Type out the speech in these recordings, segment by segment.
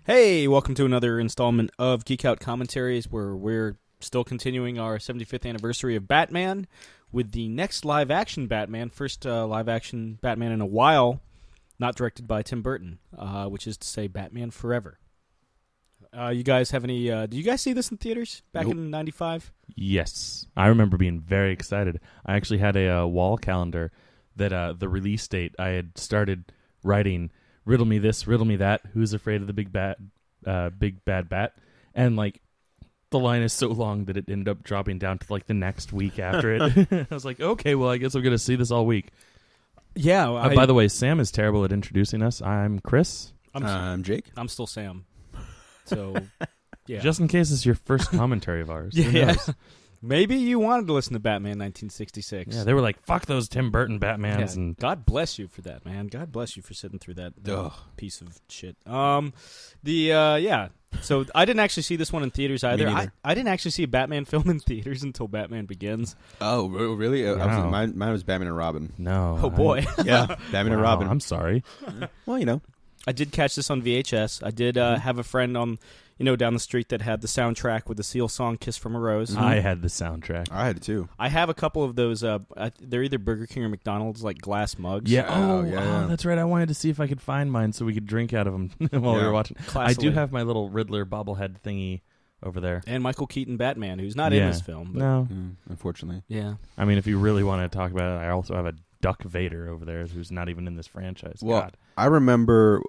Hey, welcome to another installment of Geek Out commentaries, where we're still continuing our 75th anniversary of Batman with the next live-action Batman, first live-action Batman in a while, not directed by Tim Burton, which is to say Batman Forever. You guys have any... did you guys see this in theaters back in '95? Yes. I remember being very excited. I actually had a wall calendar that the release date I had started writing... Riddle me this, riddle me that. Who's afraid of the big bad bat? And like, the line is so long that it ended up dropping down to like the next week after it. I was like, okay, well, I guess I'm gonna see this all week. Yeah. By the way, Sam is terrible at introducing us. I'm Chris. I'm Jake. I'm still Sam. So, yeah. Just in case it's your first commentary of ours. Yeah. Maybe you wanted to listen to Batman 1966. Yeah, they were like, fuck those Tim Burton Batmans. Yeah, And God bless you for that, man. God bless you for sitting through that piece of shit. Yeah. So I didn't actually see this one in theaters either. I didn't actually see a Batman film in theaters until Batman Begins. Oh, really? Wow. Mine was Batman and Robin. No. Oh, boy. Yeah, Batman and Robin. I'm sorry. Well, you know. I did catch this on VHS. I did have a friend on... down the street that had the soundtrack with the Seal song "Kiss from a Rose." I had the soundtrack. I had it too. I have a couple of those. They're either Burger King or McDonald's, like glass mugs. Yeah. Yeah. That's right. I wanted to see if I could find mine so we could drink out of them while we were watching. I do have my little Riddler bobblehead thingy over there. And Michael Keaton Batman, who's not in this film. But No. Unfortunately. Yeah. I mean, if you really want to talk about it, I also have a Duck Vader over there who's not even in this franchise. Well, God. I remember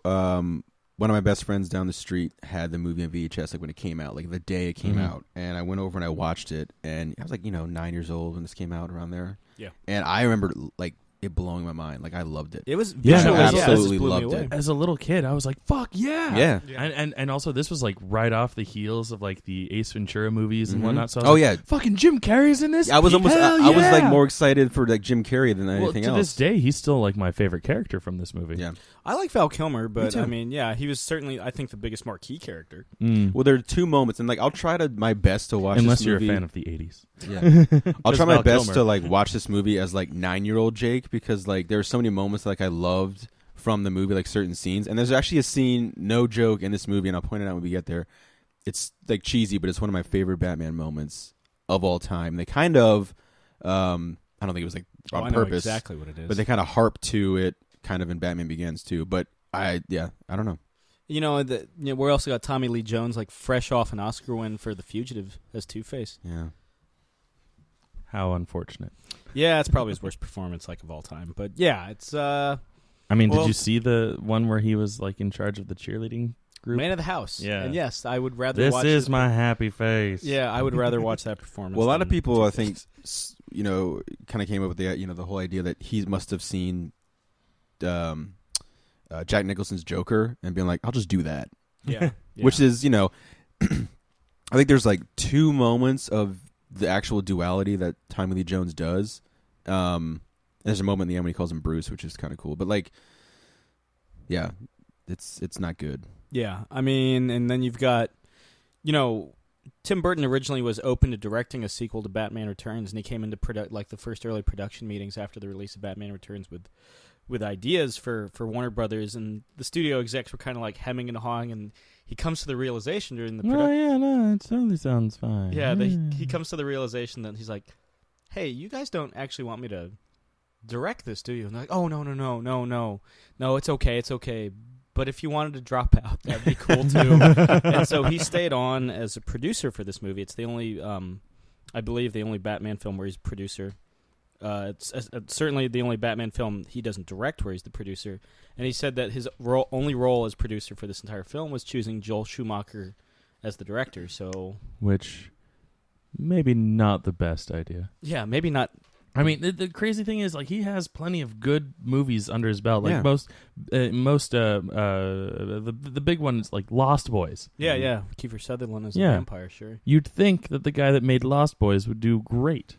one of my best friends down the street had the movie on VHS like when it came out, like the day it came out. And I went over and I watched it, and I was like, 9 years old when this came out, around there. Yeah. And I remember like it blowing my mind. Like I loved it. It was visually, I absolutely loved it. As a little kid, I was like, fuck yeah. Yeah. And also, this was like right off the heels of like the Ace Ventura movies and whatnot. So I was like, fucking Jim Carrey's in this? I was almost, Hell I was yeah. like more excited for like Jim Carrey than anything to else. this day, he's still like my favorite character from this movie. Yeah. I like Val Kilmer, but too. I mean, yeah, he was certainly, I think, the biggest marquee character. Well, there are two moments, and like I'll try my best to watch. Unless this you're movie. a fan of the 80s. Yeah, I'll try my Val best Kilmer. to like watch this movie as like 9-year-old Jake, because like there are so many moments that, like I loved from the movie, like certain scenes. And there's actually a scene, no joke, in this movie, and I'll point it out when we get there. It's like cheesy, but it's one of my favorite Batman moments of all time. They kind of, I don't think it was like on I know purpose, exactly what it is. but they kind of harp to it, kind of in Batman Begins too. But I don't know. We also got Tommy Lee Jones, like fresh off an Oscar win for The Fugitive as Two-Face. Yeah. How unfortunate. Yeah, it's probably his worst performance like of all time. But yeah, it's I mean, well, did you see the one where he was like in charge of the chearleading group? Man of the House. Yeah. And yes, I would rather This watch is my happy face. Yeah, I would rather watch that performance. Well, a lot than of people, I think, Two-Face. kind of came up with the whole idea that he must have seen Jack Nicholson's Joker and being like, I'll just do that. Yeah. Which is, I think there's like two moments of the actual duality that Tommy Lee Jones does. There's a moment in the end when he calls him Bruce, which is kind of cool. But like, yeah, it's not good. Yeah, I mean, and then you've got, Tim Burton originally was open to directing a sequel to Batman Returns, and he came into the first early production meetings after the release of Batman Returns with ideas for Warner Brothers, and the studio execs were kind of like hemming and hawing, and he comes to the realization during the production. Oh, yeah, no, it totally sounds fine. Yeah, he comes to the realization that he's like, hey, you guys don't actually want me to direct this, do you? And they're like, oh, no, it's okay. But if you wanted to drop out, that'd be cool too. And so he stayed on as a producer for this movie. It's the only, I believe, the only Batman film where he's producer. It's certainly the only Batman film he doesn't direct where he's the producer. And he said that his only role as producer for this entire film was choosing Joel Schumacher as the director. So, which maybe not the best idea. Yeah, maybe not. I mean, the crazy thing is, like, he has plenty of good movies under his belt. Like the big ones, like Lost Boys. Yeah. Kiefer Sutherland as a vampire, sure. You'd think that the guy that made Lost Boys would do great.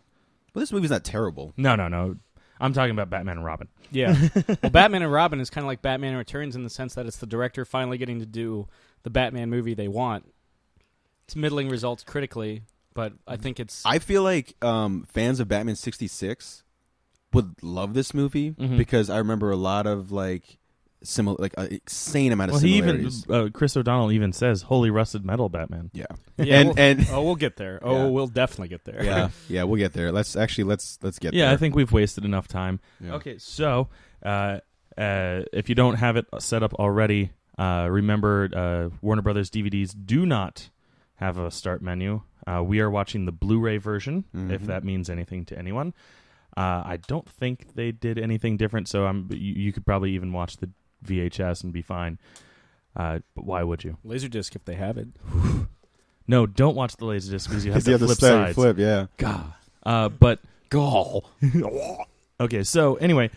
But this movie's not terrible. No. I'm talking about Batman and Robin. Yeah. Well, Batman and Robin is kind of like Batman Returns in the sense that it's the director finally getting to do the Batman movie they want. It's middling results critically. But I think I feel like fans of Batman 66 would love this movie because I remember a lot of like similar, like an insane amount of Well, he similarities. even Chris O'Donnell even says, "Holy rusted metal, Batman." Yeah, Yeah, and we'll get there. Oh, Yeah. we'll definitely get there. yeah, we'll get there. Let's get there. Yeah, I think we've wasted enough time. Yeah. Okay, so if you don't have it set up already, remember Warner Brothers DVDs do not have a start menu. We are watching the Blu-ray version, if Mhm. that means anything to anyone. I don't think they did anything different, so you could probably even watch the VHS and be fine. But why would you? Laserdisc if they have it. No, don't watch the Laserdisc because you have Because to you have flip to sides. flip, yeah. God. But Gall. okay, so anyway,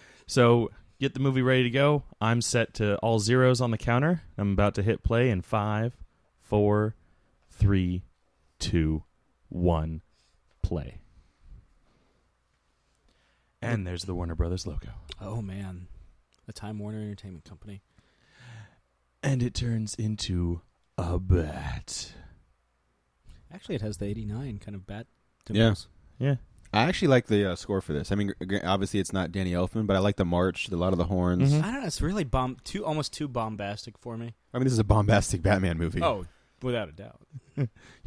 get the movie ready to go. I'm set to all zeros on the counter. I'm about to hit play in 5, 4, 3, 2, 1, play. And there's the Warner Brothers logo. Oh man, the Time Warner Entertainment Company. And it turns into a bat. Actually, it has the '89 kind of bat. Yeah. Yeah. I actually like the score for this. I mean, obviously it's not Danny Elfman, but I like the march, a lot of the horns. Mhm. I don't know. It's really almost too bombastic for me. I mean, this is a bombastic Batman movie. Oh, without a doubt.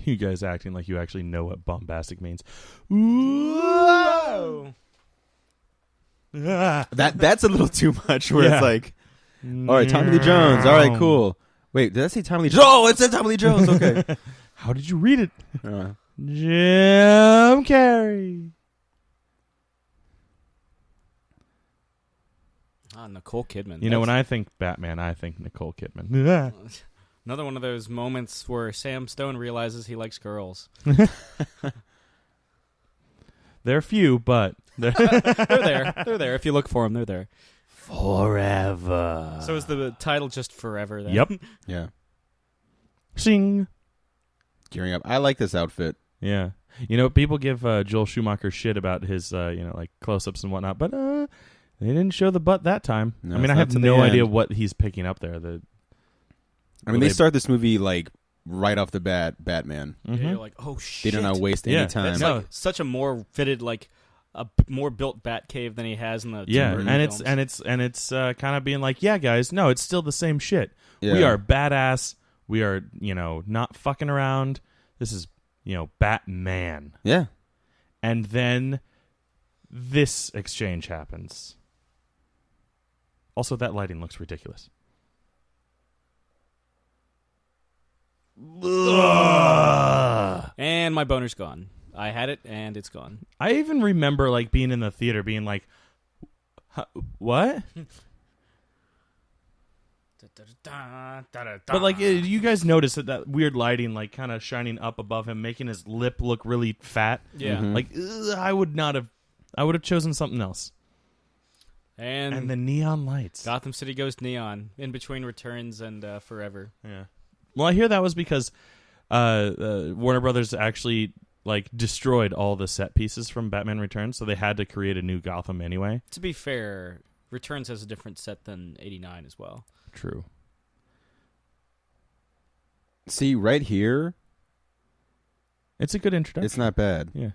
You guys acting like you actually know what bombastic means. Whoa! That's a little too much. Where Yeah. it's like, all right, Tommy Lee Jones. All right, cool. Wait, did I say Tommy Lee Jones? Oh, it said Tommy Lee Jones. Okay. How did you read it? Uh, Jim Carrey. Nicole Kidman. You know, when I think Batman, I think Nicole Kidman. Another one of those moments where Sam Stone realizes he likes girls. They're few, but They're there. They're there. If you look for them, they're there. forever. So is the title just Forever then? Yep. yeah. Sing. Gearing up. I like this outfit. Yeah. You know, people give Joel Schumacher shit about his, like close-ups and whatnot, but they didn't show the butt that time. No, I mean, it's I not have to the no idea end. what he's picking up there. I mean, they start this movie like right off the bat, Batman. Yeah, Mhm. you're like, oh shit. They do not waste Yeah, any time. That's No. like such a more fitted, like a more built Batcave than he has in the Tim Yeah, Burton and films. it's kind of being like, yeah, guys, no, it's still the same shit. Yeah. We are badass. We are, not fucking around. This is, Batman. Yeah. And then this exchange happens. Also, that lighting looks ridiculous. Ugh. And my boner's gone. I had it, and it's gone. I even remember like being in the theater, being like, "What?" But like, you guys notice that weird lighting, like, kind of shining up above him, making his lip look really fat. Yeah. Mhm. Like, I would have chosen something else. And the neon lights. Gotham City goes neon in between Returns and Forever. Yeah. Well, I hear that was because Warner Brothers actually like destroyed all the set pieces from Batman Returns, so they had to create a new Gotham anyway. To be fair, Returns has a different set than '89 as well. True. See, right here, It's a good introduction. it's not bad. Yeah.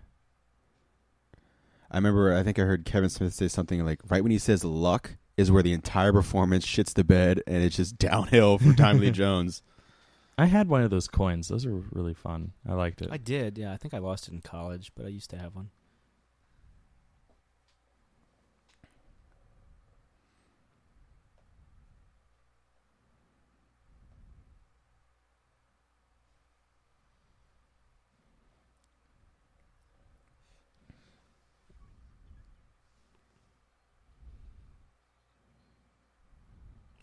I think I heard Kevin Smith say something like, right when he says luck is where the entire performance shits the bed, and it's just downhill for Tommy Lee Jones. I had one of those coins. Those are really fun. I liked it. I did, yeah. I think I lost it in college, but I used to have one.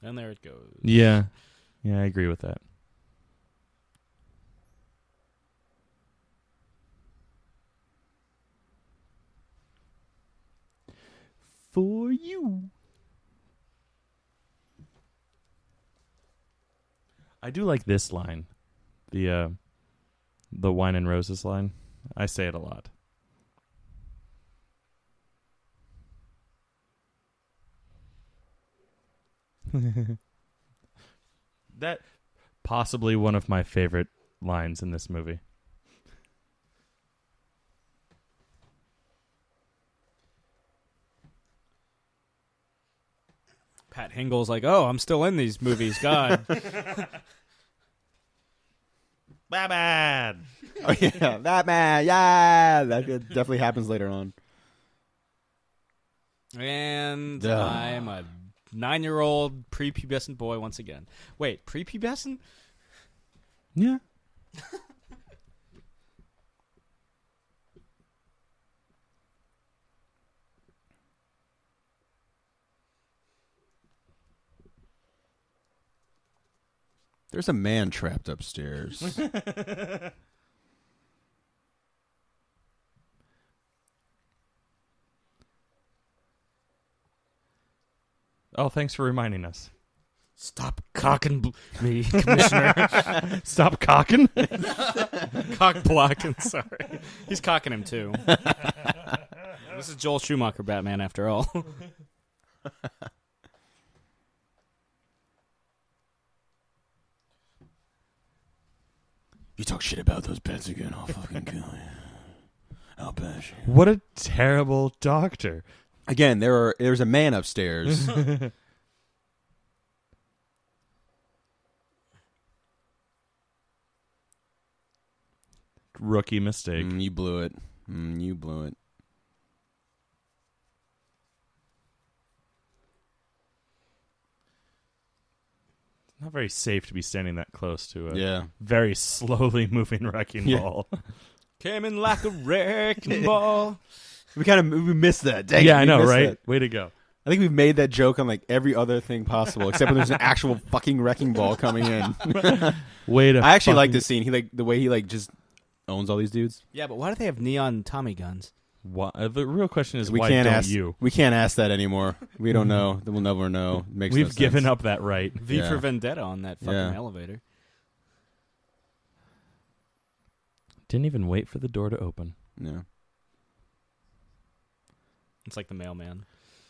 And there it goes. Yeah. Yeah, I agree with that. For you. I do like this line. The wine and roses line. I say it a lot. That possibly one of my favorite lines in this movie. Pat Hingle's like, oh, I'm still in these movies. God. Batman. Oh yeah, Batman. Yeah, that definitely happens later on. And Ugh. I'm a 9-year-old prepubescent boy once again. Wait, prepubescent? Yeah. There's a man trapped upstairs. Oh, thanks for reminding us. Stop cocking me, Commissioner. Stop cocking. Cock blocking, sorry. He's cocking him, too. This is Joel Schumacher Batman, after all. You talk shit about those beds again, I'll fucking kill you. I'll bash you. What a terrible doctor. Again, there's a man upstairs. Rookie mistake. You blew it. You blew it. Not very safe to be standing that close to a Yeah. very slowly moving wrecking Yeah. ball. Came in like a wrecking ball. We missed that. Dang Yeah, it, I we know, missed right? that. Way to go. I think we've made that joke on like every other thing possible, except when there's an actual fucking wrecking ball coming in. Way to I actually like fucking- this scene. He the way he just owns all these dudes. Yeah, but why do they have neon Tommy guns? The real question is, We why can't don't ask you? We can't ask that anymore. We don't know. We'll never know. It makes no We've given sense. up that right. V Yeah. for Vendetta on that fucking Yeah. elevator. Didn't even wait for the door to open. Yeah. It's like the mailman.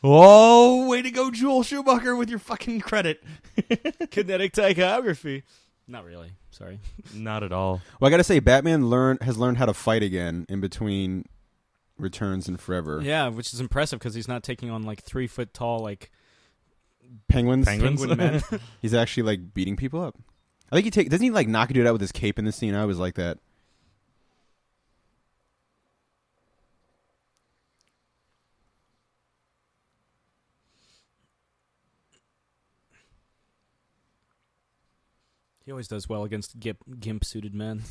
Oh, way to go, Joel Schumacher, with your fucking credit. Kinetic tachography. Not really. Sorry. Not at all. Well, I gotta say, Batman has learned how to fight again in between Returns and Forever. Yeah, which is impressive because he's not taking on like 3 foot tall like Penguins. penguin men. He's actually like beating people up. I think doesn't he like knock a dude out with his cape in this scene? I always like that. He always does well against gimp suited men.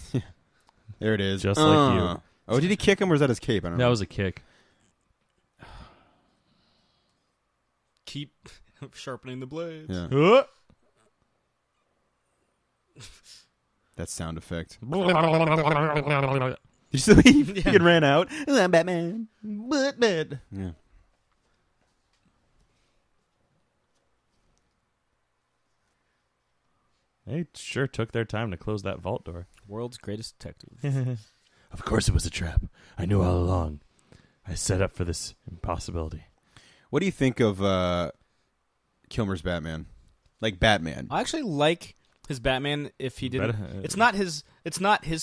There it is. Just like you. Oh, did he kick him or is that his cape? I don't know. That was a kick. Keep sharpening the blades. Yeah. That sound effect. Did you see he fucking ran out? I'm Batman. Batman. Yeah. They sure took their time to close that vault door. World's greatest detective. Of course it was a trap. I knew all along. I set up for this impossibility. What do you think of Kilmer's Batman? Like Batman. I actually like his Batman if he didn't. It's not his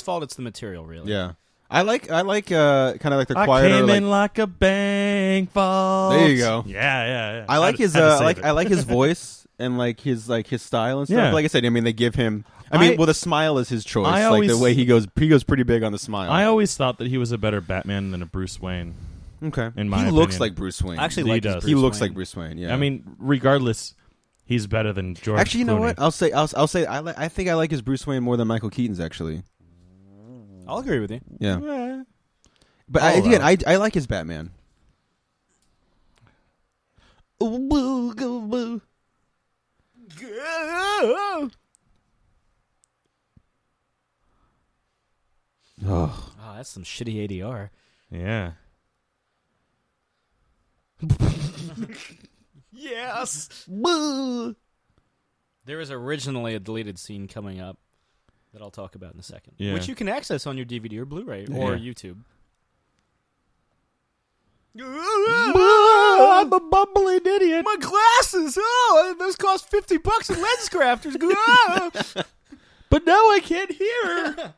fault, it's the material, really. Yeah. I like kind of like the I quieter came like, in like a bank vault. There you go. Yeah. I like his I like his voice and like his style and stuff. Yeah. But like I said, I mean they give him the smile is his choice. Like the way he goes pretty big on the smile. I always thought that he was a better Batman than a Bruce Wayne. Okay. In my he looks opinion. like Bruce Wayne. I actually He like does. He looks like Bruce Wayne. Yeah. I mean, regardless, he's better than George. actually, you know Clooney. what? I'll say I think I like his Bruce Wayne more than Michael Keaton's actually. I'll agree with you. Yeah. But All again, right. I like his Batman. Oh, Oh, that's some shitty ADR. Yeah. Yes. There is originally a deleted scene coming up that I'll talk about in a second, Yeah. which you can access on your DVD or Blu-ray or Yeah. YouTube. I'm a bumbling idiot. My glasses! Oh, those cost $50 at LensCrafters. But now I can't hear.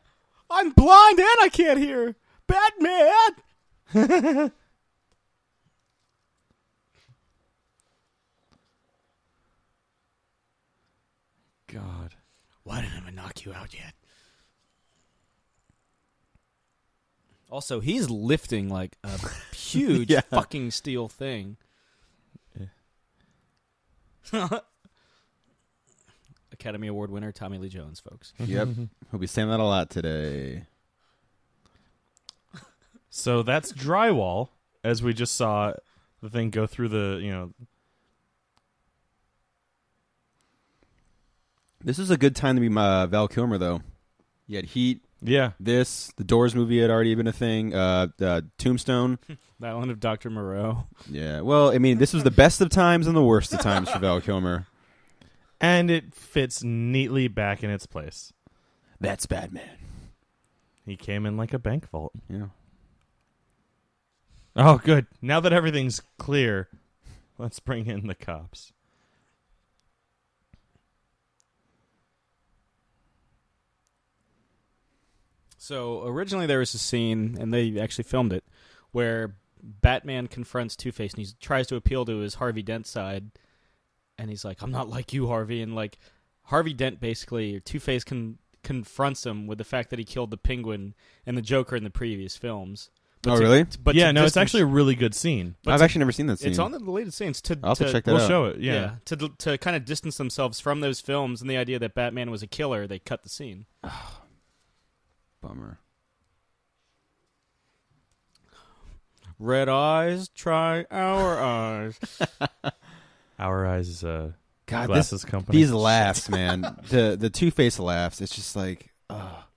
I'm blind and I can't hear. Batman! Why didn't I knock you out yet? Also, he's lifting like a huge Yeah. fucking steel thing. Academy Award winner Tommy Lee Jones, folks. Yep. He'll be saying that a lot today. So that's drywall, as we just saw the thing go through the, This is a good time to be Val Kilmer, though. You had Heat, Yeah. the Doors movie had already been a thing, Tombstone. That one of Dr. Moreau. Yeah, well, I mean, this was the best of times and the worst of times for Val Kilmer. And it fits neatly back in its place. That's Batman. He came in like a bank vault. Yeah. Oh, good. Now that everything's clear, let's bring in the cops. So originally there was a scene, and they actually filmed it, where Batman confronts Two-Face, and he tries to appeal to his Harvey Dent side, and he's like, "I'm not like you, Harvey," and like Harvey Dent basically, Two-Face confronts him with the fact that he killed the Penguin and the Joker in the previous films. Oh, really? But yeah, to no, it's distance- actually a really good scene. but I've to- actually never seen that scene. It's on the deleted scenes. I'll have to check that We'll out. show it, yeah. To kind of distance themselves from those films and the idea that Batman was a killer, they cut the scene. Bummer. Red eyes, try our eyes. Our Eyes is a God, glasses company. these laughs, man. the Two-Face laughs. It's just like, Must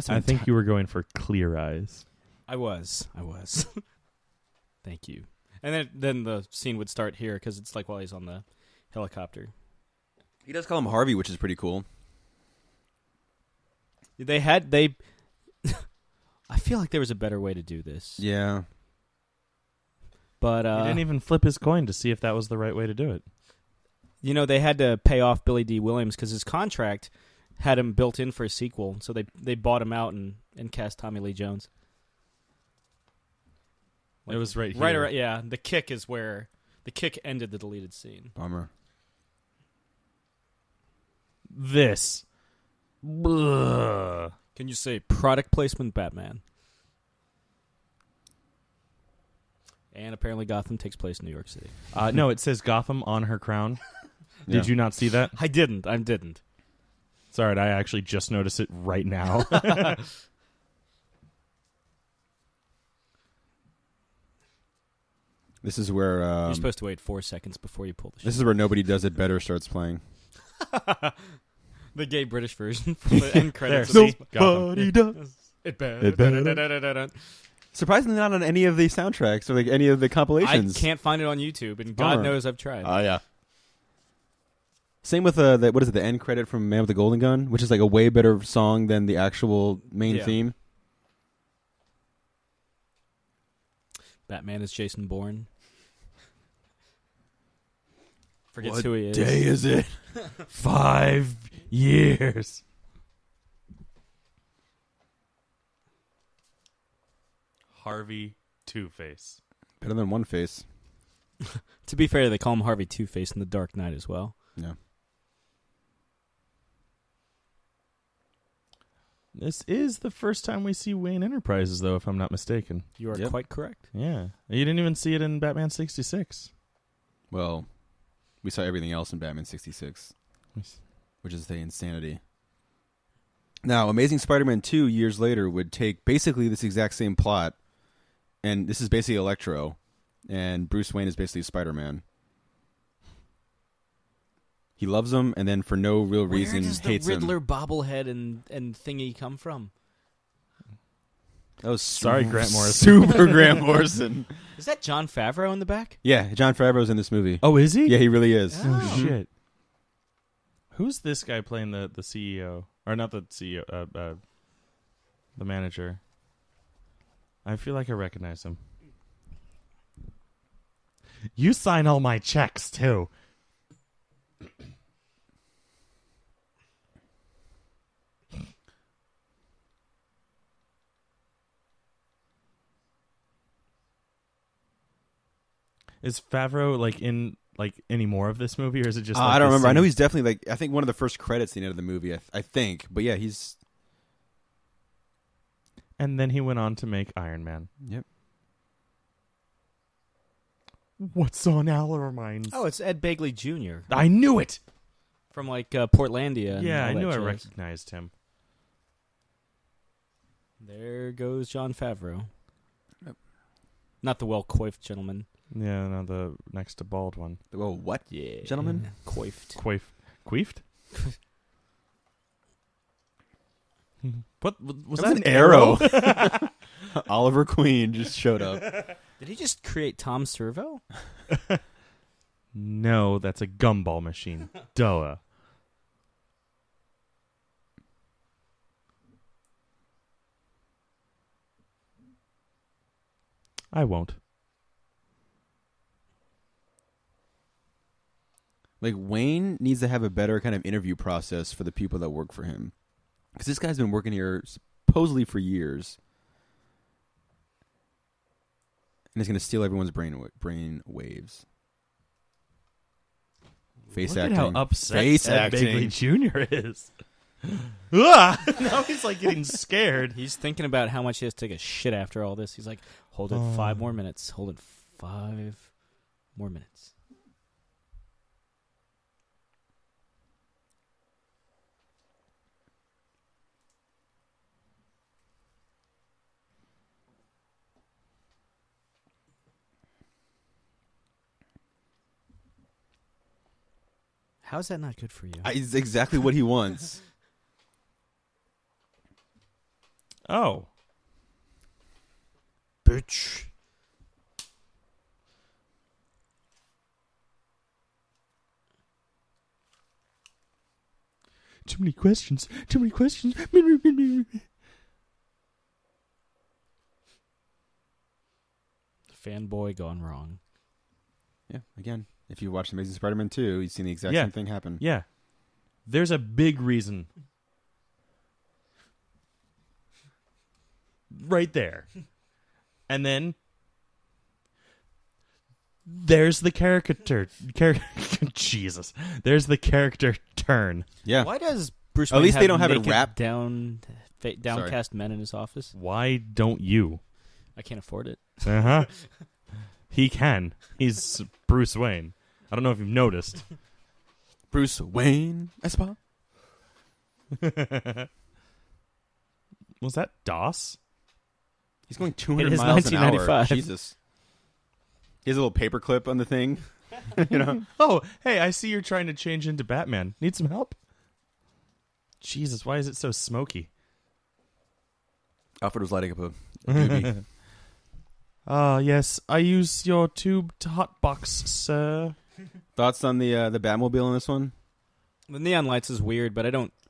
have I been think you were going for Clear Eyes. I was. Thank you. And then the scene would start here because it's like while he's on the helicopter. He does call him Harvey, which is pretty cool. I feel like there was a better way to do this. Yeah. But He didn't even flip his coin to see if that was the right way to do it. they had to pay off Billy D. Williams because his contract had him built in for a sequel, so they bought him out and cast Tommy Lee Jones. It was right here. Right around, yeah. The kick is where the kick ended the deleted scene. Bummer. This. Ugh. Can you say product placement Batman? And apparently Gotham takes place in New York City. No, it says Gotham on her crown. Yeah. Did you not see that? I didn't. It's all right. I actually just noticed it right now. This is where You're supposed to wait 4 seconds before you pull the shit. this is where Nobody Does It Better starts playing. The gay British version for the end credits. There, of see? this- Nobody does. It It better. Surprisingly, not on any of the soundtracks or like any of the I compilations. can't find it on YouTube, and God Bummer. knows I've tried. Oh yeah. Same with what is it? The end credit from Man with the Golden Gun, which is like a way better song than the actual main Yeah. theme. Batman is Jason Bourne. Forgets What who he is. day is it? 5 years. Harvey Two-Face. Better than One Face. To be fair, they call him Harvey Two-Face in The Dark Knight as well. Yeah. This is the first time we see Wayne Enterprises, though, if I'm not mistaken. You are Yep. quite correct. Yeah. You didn't even see it in Batman 66. Well, we saw everything else in Batman 66, which is the insanity. Now, Amazing Spider-Man 2 years later would take basically this exact same plot, and this is basically Electro, and Bruce Wayne is basically Spider-Man. He loves him, and then for no real reason Where does the hates Riddler him. bobblehead and thingy come from? That was Sorry, Grant Morrison. Super Grant Morrison. Is that Jon Favreau in the back? Yeah, John Favreau's in this movie. Oh, is he? Yeah, he really is. Oh. Shit. Who's this guy playing the CEO? Or not the CEO, the manager. I feel like I recognize him. You sign all my checks, too. Is Favreau like in like any more of this movie, or is it just? I don't remember. I know he's definitely like. I think one of the first credits at the end of the movie. I think, but yeah, he's. And then he went on to make Iron Man. Yep. What's on our minds? Oh, it's Ed Begley Jr. I knew it. From like Portlandia. And Yeah, all I that knew I jazz. recognized him. There goes Jon Favreau. Yep. Not the well-coiffed gentleman. Yeah, no, the next to bald one. Whoa, what? Yeah. Gentleman? Coiffed. Queefed? What was That that? was an arrow. Oliver Queen just showed up. Did he just create Tom Servo? No, that's a gumball machine. Duh. I won't. Like, Wayne needs to have a better kind of interview process for the people that work for him. Because this guy's been working here supposedly for years. And he's going to steal everyone's brain waves. Face Look acting. at how upset Face Ed acting. Begley Jr. is. Now he's like getting scared. He's thinking about how much he has to take a shit after all this. He's like, hold it 5 more minutes. Hold it 5 more minutes. How's that not good for you? It's exactly what he wants. Oh. Bitch. Too many questions. Too many questions. Fanboy gone wrong. Yeah, again, if you watched Amazing Spider-Man 2, you've seen the exact Yeah. same thing happen. Yeah. There's a big reason. Right there. And then there's the caricature. Jesus. There's the character turn. Yeah. Why does Bruce At Wayne least they don't have it naked wrapped. downcast men in his office? Why don't you? I can't afford it. Uh-huh. He can. He's Bruce Wayne. I don't know if you've noticed. Bruce Wayne, Espa. Was that DOS? He's going 200 It is miles an hour. 1995. Jesus. He has a little paper clip on the thing. You know? Oh, hey, I see you're trying to change into Batman. Need some help? Jesus, why is it so smoky? Alfred was lighting up a doobie. Yes, I use your tube to hotbox, sir. Thoughts on the Batmobile in this one? The neon lights is weird, but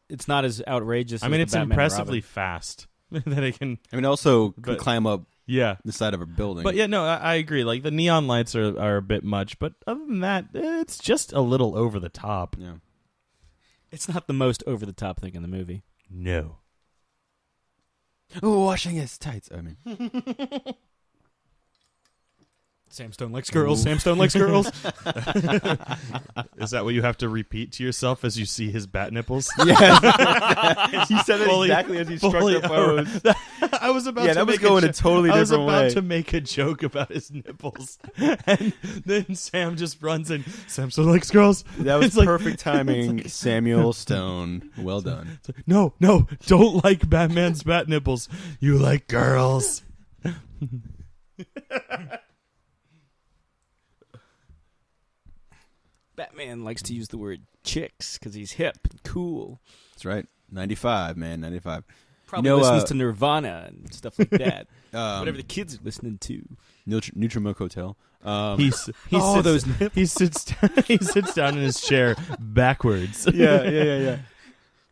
it's not as outrageous I as mean, the it's Batman and impressively Robin. fast that it can. I mean, also can But- climb up Yeah. the side of a building. But yeah, no, I agree. Like, the neon lights are a bit much, but other than that, it's just a little over the top. Yeah. It's not the most over-the-top thing in the movie. No. Oh, washing his tights. I mean, Sam Stone likes girls. Sam Stone likes girls. Is that what you have to repeat to yourself as you see his bat nipples? yeah. He said that Fully- exactly as he struck fully the pose. I was about Yeah, to that was make going a a totally I was different about way. to make a joke about his nipples, and then Sam just runs in. Sam still likes girls. That was It's like- perfect timing. Samuel Stone. Well done. It's like, no, don't like Batman's bat nipples. You like girls. Batman likes to use the word chicks because he's hip and cool. That's right. 95, man. 95. Probably You know, listens to Nirvana and stuff like that. Um, Whatever the kids are listening to. Nutrimilk Hotel. He Oh, sits, those he sits down in his chair backwards. yeah.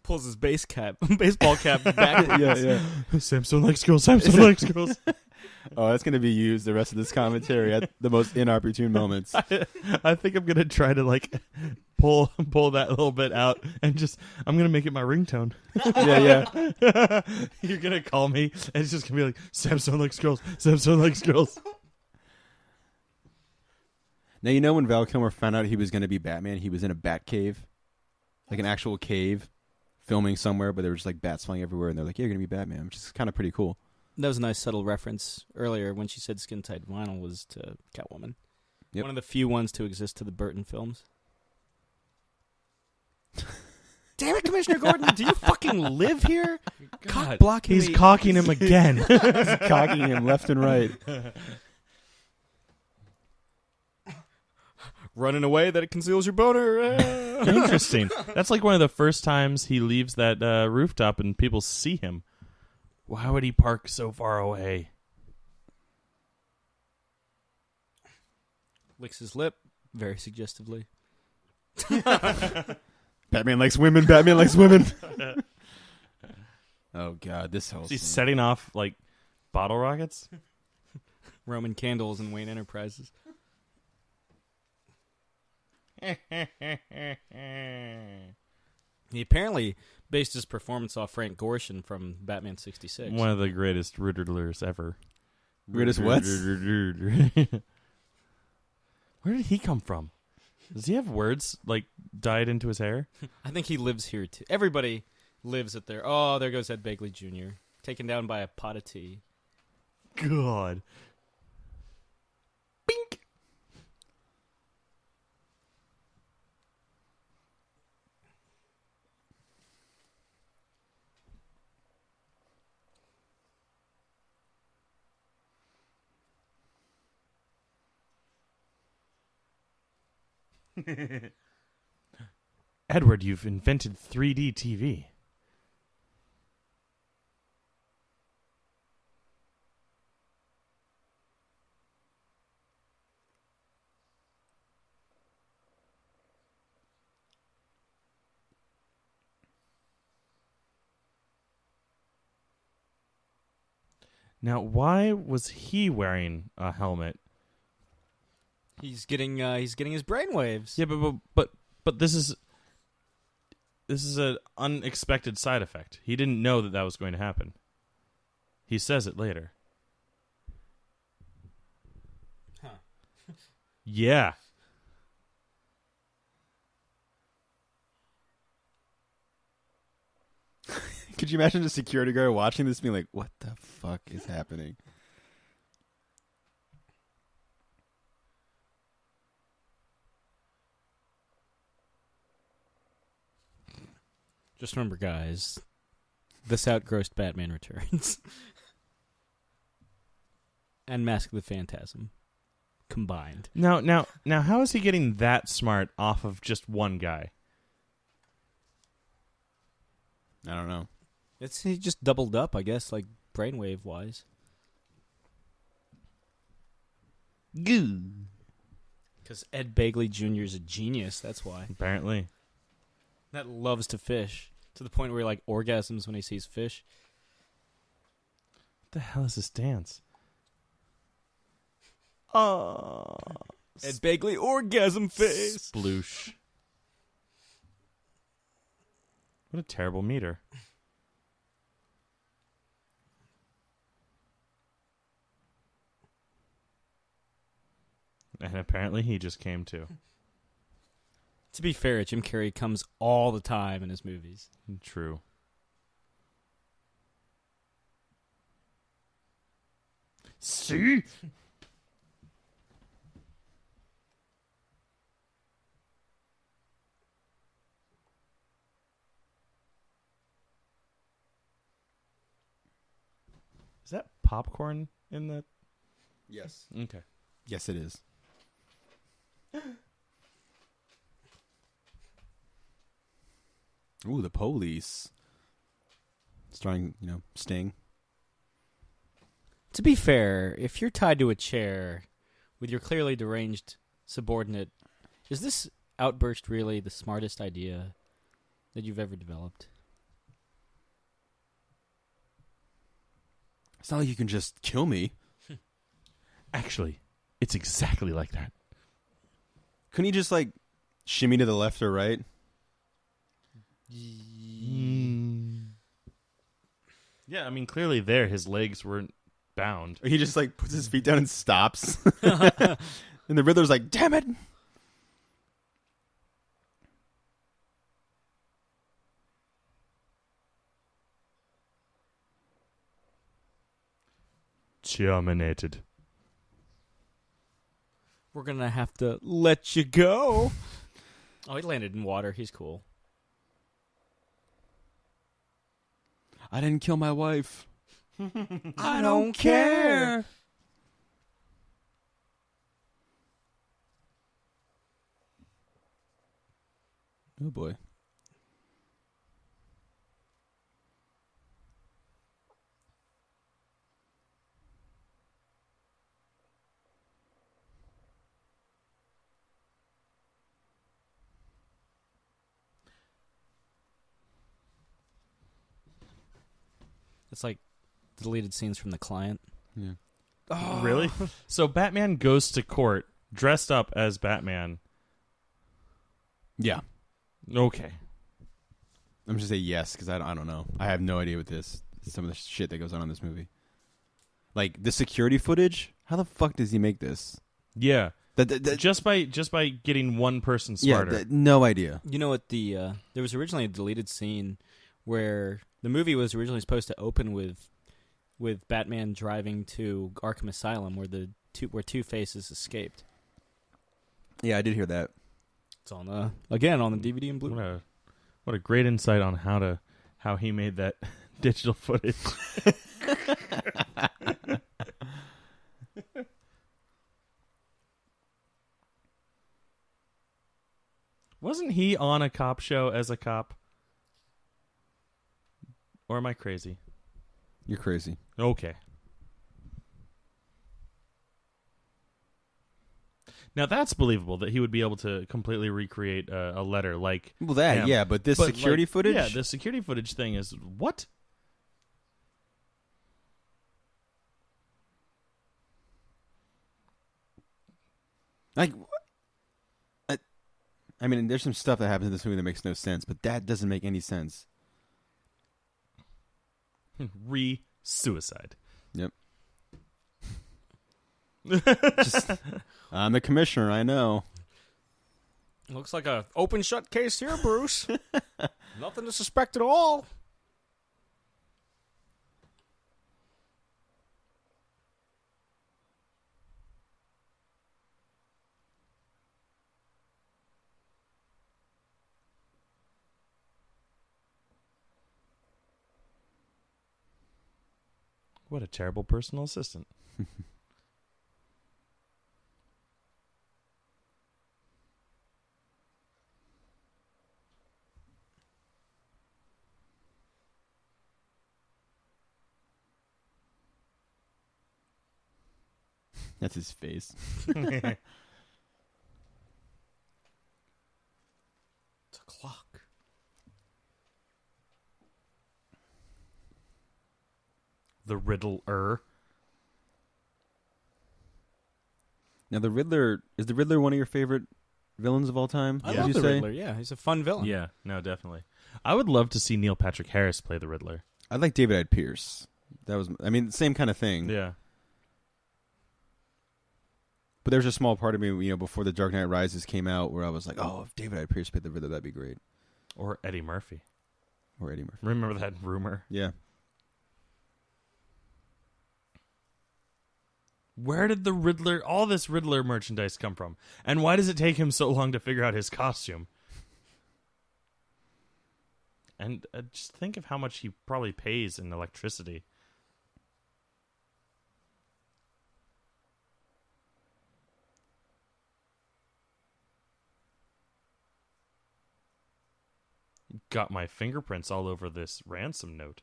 Pulls his baseball cap backwards. yeah. Samson likes girls. Samson likes girls. Oh, that's going to be used the rest of this commentary at the most inopportune moments. I think I'm gonna try to like pull that little bit out and I'm gonna make it my ringtone. yeah. You're gonna call me and it's just gonna be like Samson likes girls. Samson likes girls. Now, you know when Val Kilmer found out he was going to be Batman, he was in a bat cave, like an actual cave, filming somewhere, but there were just like bats flying everywhere, and they're like, "Yeah, you're going to be Batman," which is kind of pretty cool. That was a nice subtle reference earlier when she said skin-tight vinyl was to Catwoman. Yep. One of the few ones to exist to the Burton films. Damn it, Commissioner Gordon, do you fucking live here? Cock blocking He's me. cocking him again. He's cocking him left and right. Running away that it conceals your boner. Interesting. That's like one of the first times he leaves that rooftop and people see him. Why would he park so far away? Licks his lip very suggestively. Batman likes women. Batman likes women. Oh God, this whole He's scene. setting off like bottle rockets. Roman candles and Wayne Enterprises. He apparently based his performance off Frank Gorshin from Batman 66. One of the greatest Riddlers ever. Greatest what? Where did he come from? Does he have words like dyed into his hair? I think he lives here too. Everybody lives at their... Oh, there goes Ed Begley Jr. Taken down by a pot of tea. God. Bink. Edward, you've invented 3D TV. Now, why was he wearing a helmet? He's getting his brainwaves. Yeah, but this is an unexpected side effect. He didn't know that was going to happen. He says it later. Huh. Yeah. Could you imagine a security guard watching this being like, what the fuck is happening? Just remember, guys, this outgrossed Batman Returns. And Mask of the Phantasm combined. Now, how is he getting that smart off of just one guy? I don't know. He just doubled up, I guess, like brainwave wise. Goo. Because Ed Begley Jr. is a genius. That's why. Apparently. That loves to fish to the point where he like orgasms when he sees fish. What the hell is this dance? Oh, Ed Begley orgasm face. Sploosh. What a terrible meter. And apparently he just came to. To be fair, Jim Carrey comes all the time in his movies. True. See? Is that popcorn in the... Yes. Okay. Yes, it is. Ooh, the police. Starring, Sting. To be fair, if you're tied to a chair with your clearly deranged subordinate, is this outburst really the smartest idea that you've ever developed? It's not like you can just kill me. Actually, it's exactly like that. Couldn't he just, shimmy to the left or right? Yeah, I mean, clearly there his legs weren't bound. Or he just, puts his feet down and stops? And the Riddler's like, damn it. Terminated. We're gonna have to let you go. Oh, he landed in water. He's cool. I didn't kill my wife. I don't care. Oh boy. It's like deleted scenes from The Client. Yeah. Oh. Really? So Batman goes to court dressed up as Batman. Yeah. Okay. I'm just say yes because I don't know. I have no idea what some of the shit that goes on in this movie. Like the security footage. How the fuck does he make this? Yeah. The just by getting one person smarter. Yeah. No idea. You know what? There was originally a deleted scene where the movie was originally supposed to open with Batman driving to Arkham Asylum, where Two-Face escaped. Yeah, I did hear that. It's on the DVD and Blu-ray. What a great insight on how he made that digital footage. Wasn't he on a cop show as a cop? Or am I crazy? You're crazy. Okay. Now that's believable that he would be able to completely recreate a letter like. Well, that him. yeah, but security footage. Yeah, the security footage thing is what? Like, I mean, there's some stuff that happens in this movie that makes no sense, but that doesn't make any sense. Suicide. Yep. I'm the commissioner, I know. Looks like a open shut case here, Bruce. Nothing to suspect at all. What a terrible personal assistant. That's his face. It's a clock. The Riddler. Now, the Riddler is the Riddler one of your favorite villains of all time? I would love you the say? Riddler. Yeah, he's a fun villain. Yeah, no, definitely. I would love to see Neil Patrick Harris play the Riddler. I like David Ed Pierce. That was, I mean, same kind of thing. Yeah. But there's a small part of me, before The Dark Knight Rises came out, where I was like, oh, if David Ed Pierce played the Riddler, that'd be great. Or Eddie Murphy. Or Eddie Murphy. Remember that rumor? Yeah. Where did all this Riddler merchandise come from? And why does it take him so long to figure out his costume? And just think of how much he probably pays in electricity. Got my fingerprints all over this ransom note.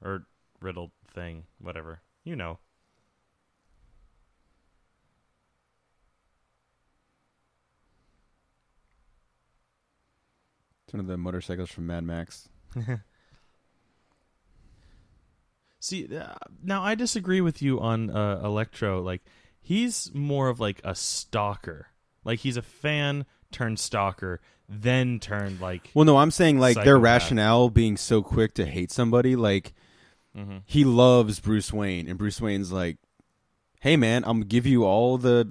Or riddle thing, whatever. You know. It's one of the motorcycles from Mad Max. See, now I disagree with you on Electro. Like, he's more of like a stalker. Like, he's a fan turned stalker, then turned like. Well, no, I'm saying like their psychopath. rationale being so quick to hate somebody. Like, he loves Bruce Wayne, and Bruce Wayne's like, "Hey, man, I'm gonna give you all the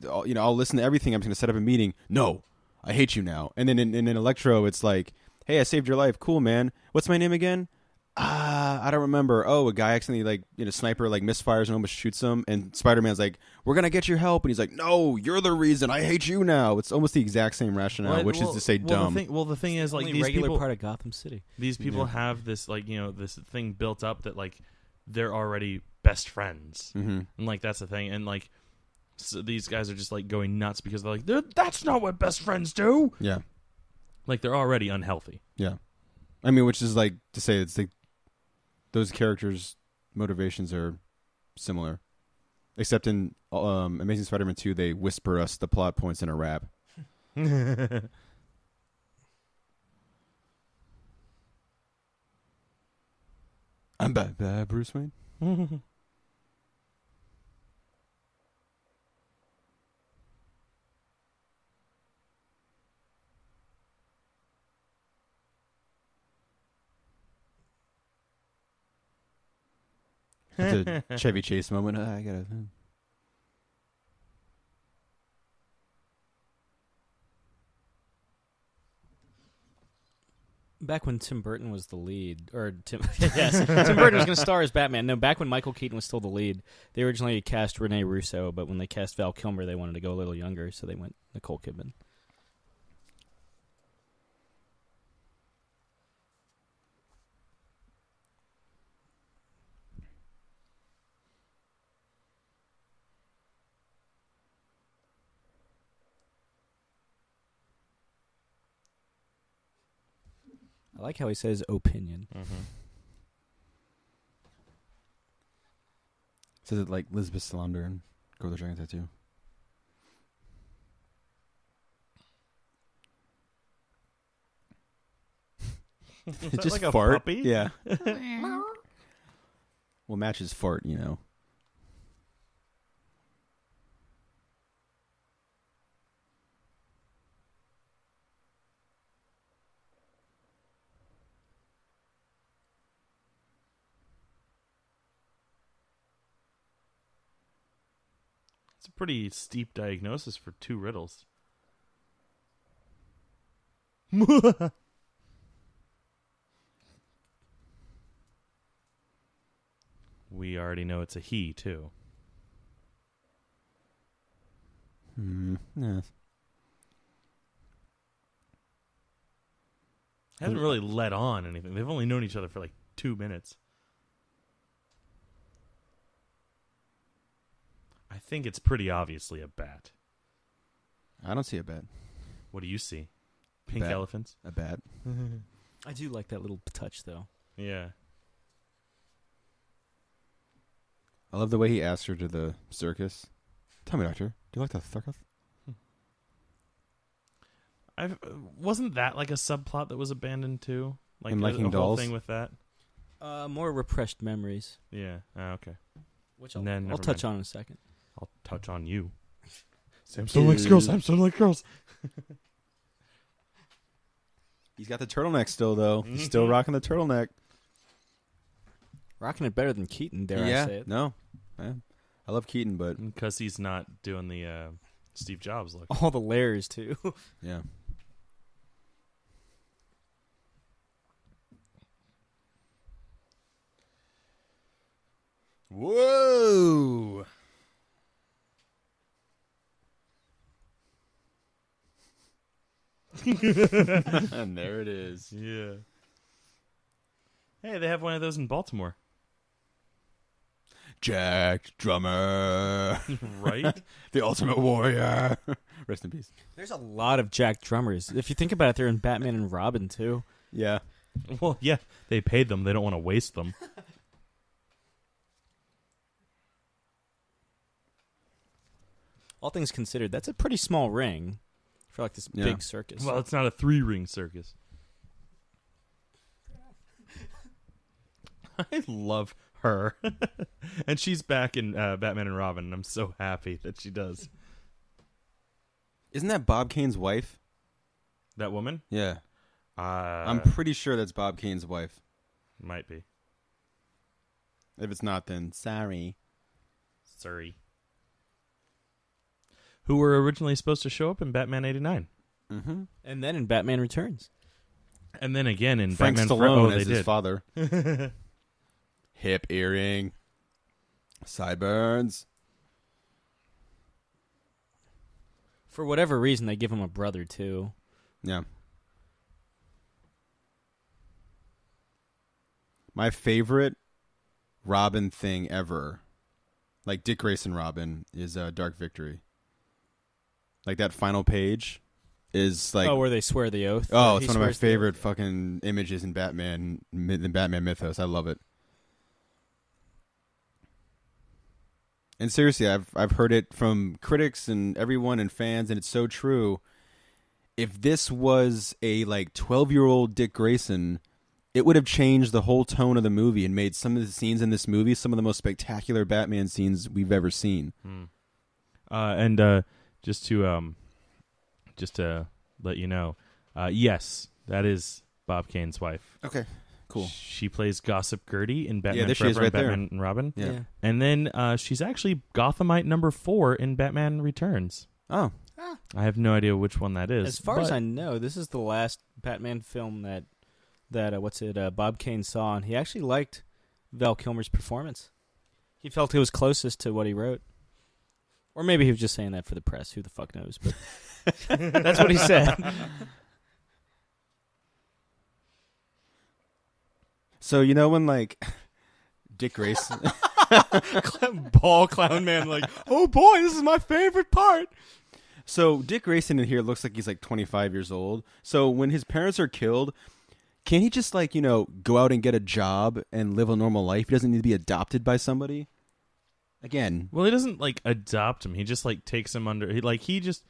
I'll listen to everything. I'm just going to set up a meeting. No, I hate you now. And then in Electro, it's like, hey, I saved your life. Cool, man. What's my name again? I don't remember. Oh, a guy accidentally sniper misfires and almost shoots him. And Spider-Man's like, we're going to get your help. And he's like, no, you're the reason. I hate you now. It's almost the exact same rationale, which is to say dumb. The thing is, like, these regular people, part of Gotham City. These people have this, this thing built up that, like, they're already best friends. Mm-hmm. And, like, that's the thing. And, like, so these guys are just, like, going nuts because they're like, that's not what best friends do. Yeah. Like, they're already unhealthy. Yeah. I mean, which is like to say it's like those characters' motivations are similar. Except in Amazing Spider-Man 2, they whisper us the plot points in a rap. I'm bad, Bruce Wayne. It's a Chevy Chase moment. I gotta. Back when Tim Burton was the lead, or Tim Burton was going to star as Batman. No, back when Michael Keaton was still the lead, they originally cast Rene Russo, but when they cast Val Kilmer, they wanted to go a little younger, so they went Nicole Kidman. I like how he says opinion. Mm-hmm. Says it like Lisbeth Salander and Go the Dragon Tattoo. It just like a fart. puppy? Yeah. Well, matches fart, It's a pretty steep diagnosis for 2 riddles. We already know it's a he, too. Yeah. Haven't really let on anything. They've only known each other for like 2 minutes. I think it's pretty obviously a bat. I don't see a bat. What do you see? Pink Bat. elephants? A bat. I do like that little touch, though. Yeah. I love the way he asked her to the circus. Tell me, Doctor, do you like the circus? Wasn't that like a subplot that was abandoned too? Like In Liking a whole Dolls? thing with that? More repressed memories, Yeah. Okay. which I'll- I'll never touch mind. on in a second. I'll touch on you. Samson likes girls. Samson likes girls. He's got the turtleneck still, though. He's still rocking the turtleneck. Rocking it better than Keaton, dare I say it. No. Yeah. I love Keaton, but Because he's not doing the Steve Jobs look. All the layers, too. yeah. Whoa! And there it is. Yeah. Hey, they have one of those in Baltimore. Jack Drummer. Right? The Ultimate Warrior. Rest in peace. There's a lot of Jack Drummers. If you think about it, they're in Batman and Robin, too. Yeah. Well, yeah, they paid them. They don't want to waste them. All things considered, that's a pretty small ring for like this big circus. Well, it's not a 3-ring circus. I love her. And she's back in Batman and Robin, and I'm so happy that she does. Isn't that Bob Kane's wife? That woman? Yeah. I'm I'm pretty sure that's Bob Kane's wife. Might be. If it's not, then sorry. Sorry. who were originally supposed to show up in Batman 89. Mm-hmm. And then in Batman Returns. And then again in Frank Batman Stallone they as his did. father. Hip earring. Sideburns. For whatever reason, they give him a brother, too. Yeah. My favorite Robin thing ever, like Dick Grayson Robin, is Dark Victory. Like that final page is like... where they swear the oath. Oh, He it's one of my swears the oath. favorite fucking images in Batman, the Batman mythos. I love it. And seriously, I've heard it from critics and everyone and fans, and it's so true. If this was a like 12-year-old Dick Grayson, it would have changed the whole tone of the movie and made some of the scenes in this movie some of the most spectacular Batman scenes we've ever seen. And just to let you know, yes, that is Bob Kane's wife. Okay, cool. She plays Gossip Gertie in Batman there she is Forever right and there. Batman and Robin. Yeah. And then she's actually Gothamite number 4 in Batman Returns. Oh, I have no idea which one that is. As far as I know, this is the last Batman film that Bob Kane saw, and he actually liked Val Kilmer's performance. He felt it was closest to what he wrote. Or maybe he was just saying that for the press. Who the fuck knows? But that's what he said. so you know when like Dick Grayson... Ball clown man, like, oh boy, this is my favorite part. So Dick Grayson in here looks like he's like 25 years old. So when his parents are killed, can't he just like, go out and get a job and live a normal life? He doesn't need to be adopted by somebody? Again. Well, he doesn't like adopt him. He just like takes him under. He just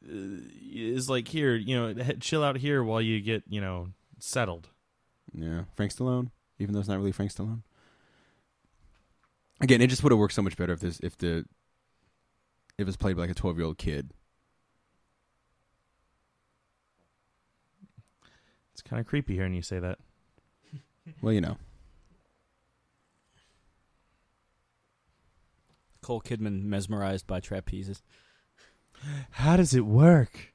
is like, here, chill out here while you get settled. Yeah, Frank Stallone, even though it's not really Frank Stallone. Again, it just would have worked so much better if it was played by like a 12-year-old kid. It's kind of creepy hearing you say that. Well, Cole Kidman mesmerized by trapezes. How does it work?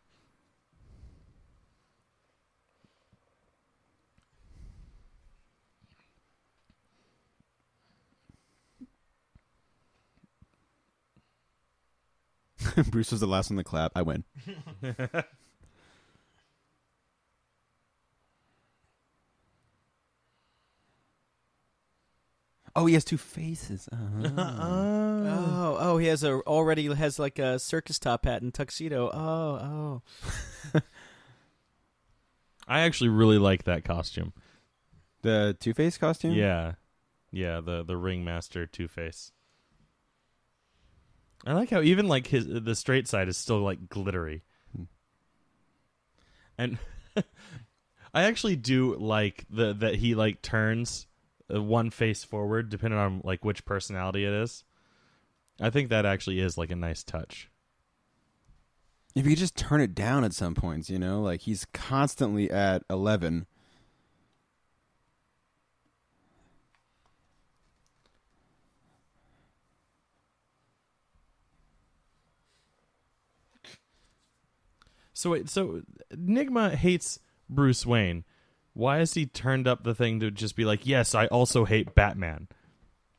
Bruce was the last one to clap. I win. Oh, he has two faces. Oh, he already has like a circus top hat and tuxedo. Oh. I actually really like that costume. The Two-Face costume? Yeah, the Ringmaster Two-Face. I like how even like the straight side is still like glittery, and I actually do like that he like turns one face forward depending on like which personality it is. I think that actually is like a nice touch. If you could just turn it down at some points, like he's constantly at 11. So Nigma hates Bruce Wayne. Why has he turned up the thing to just be like, yes, I also hate Batman?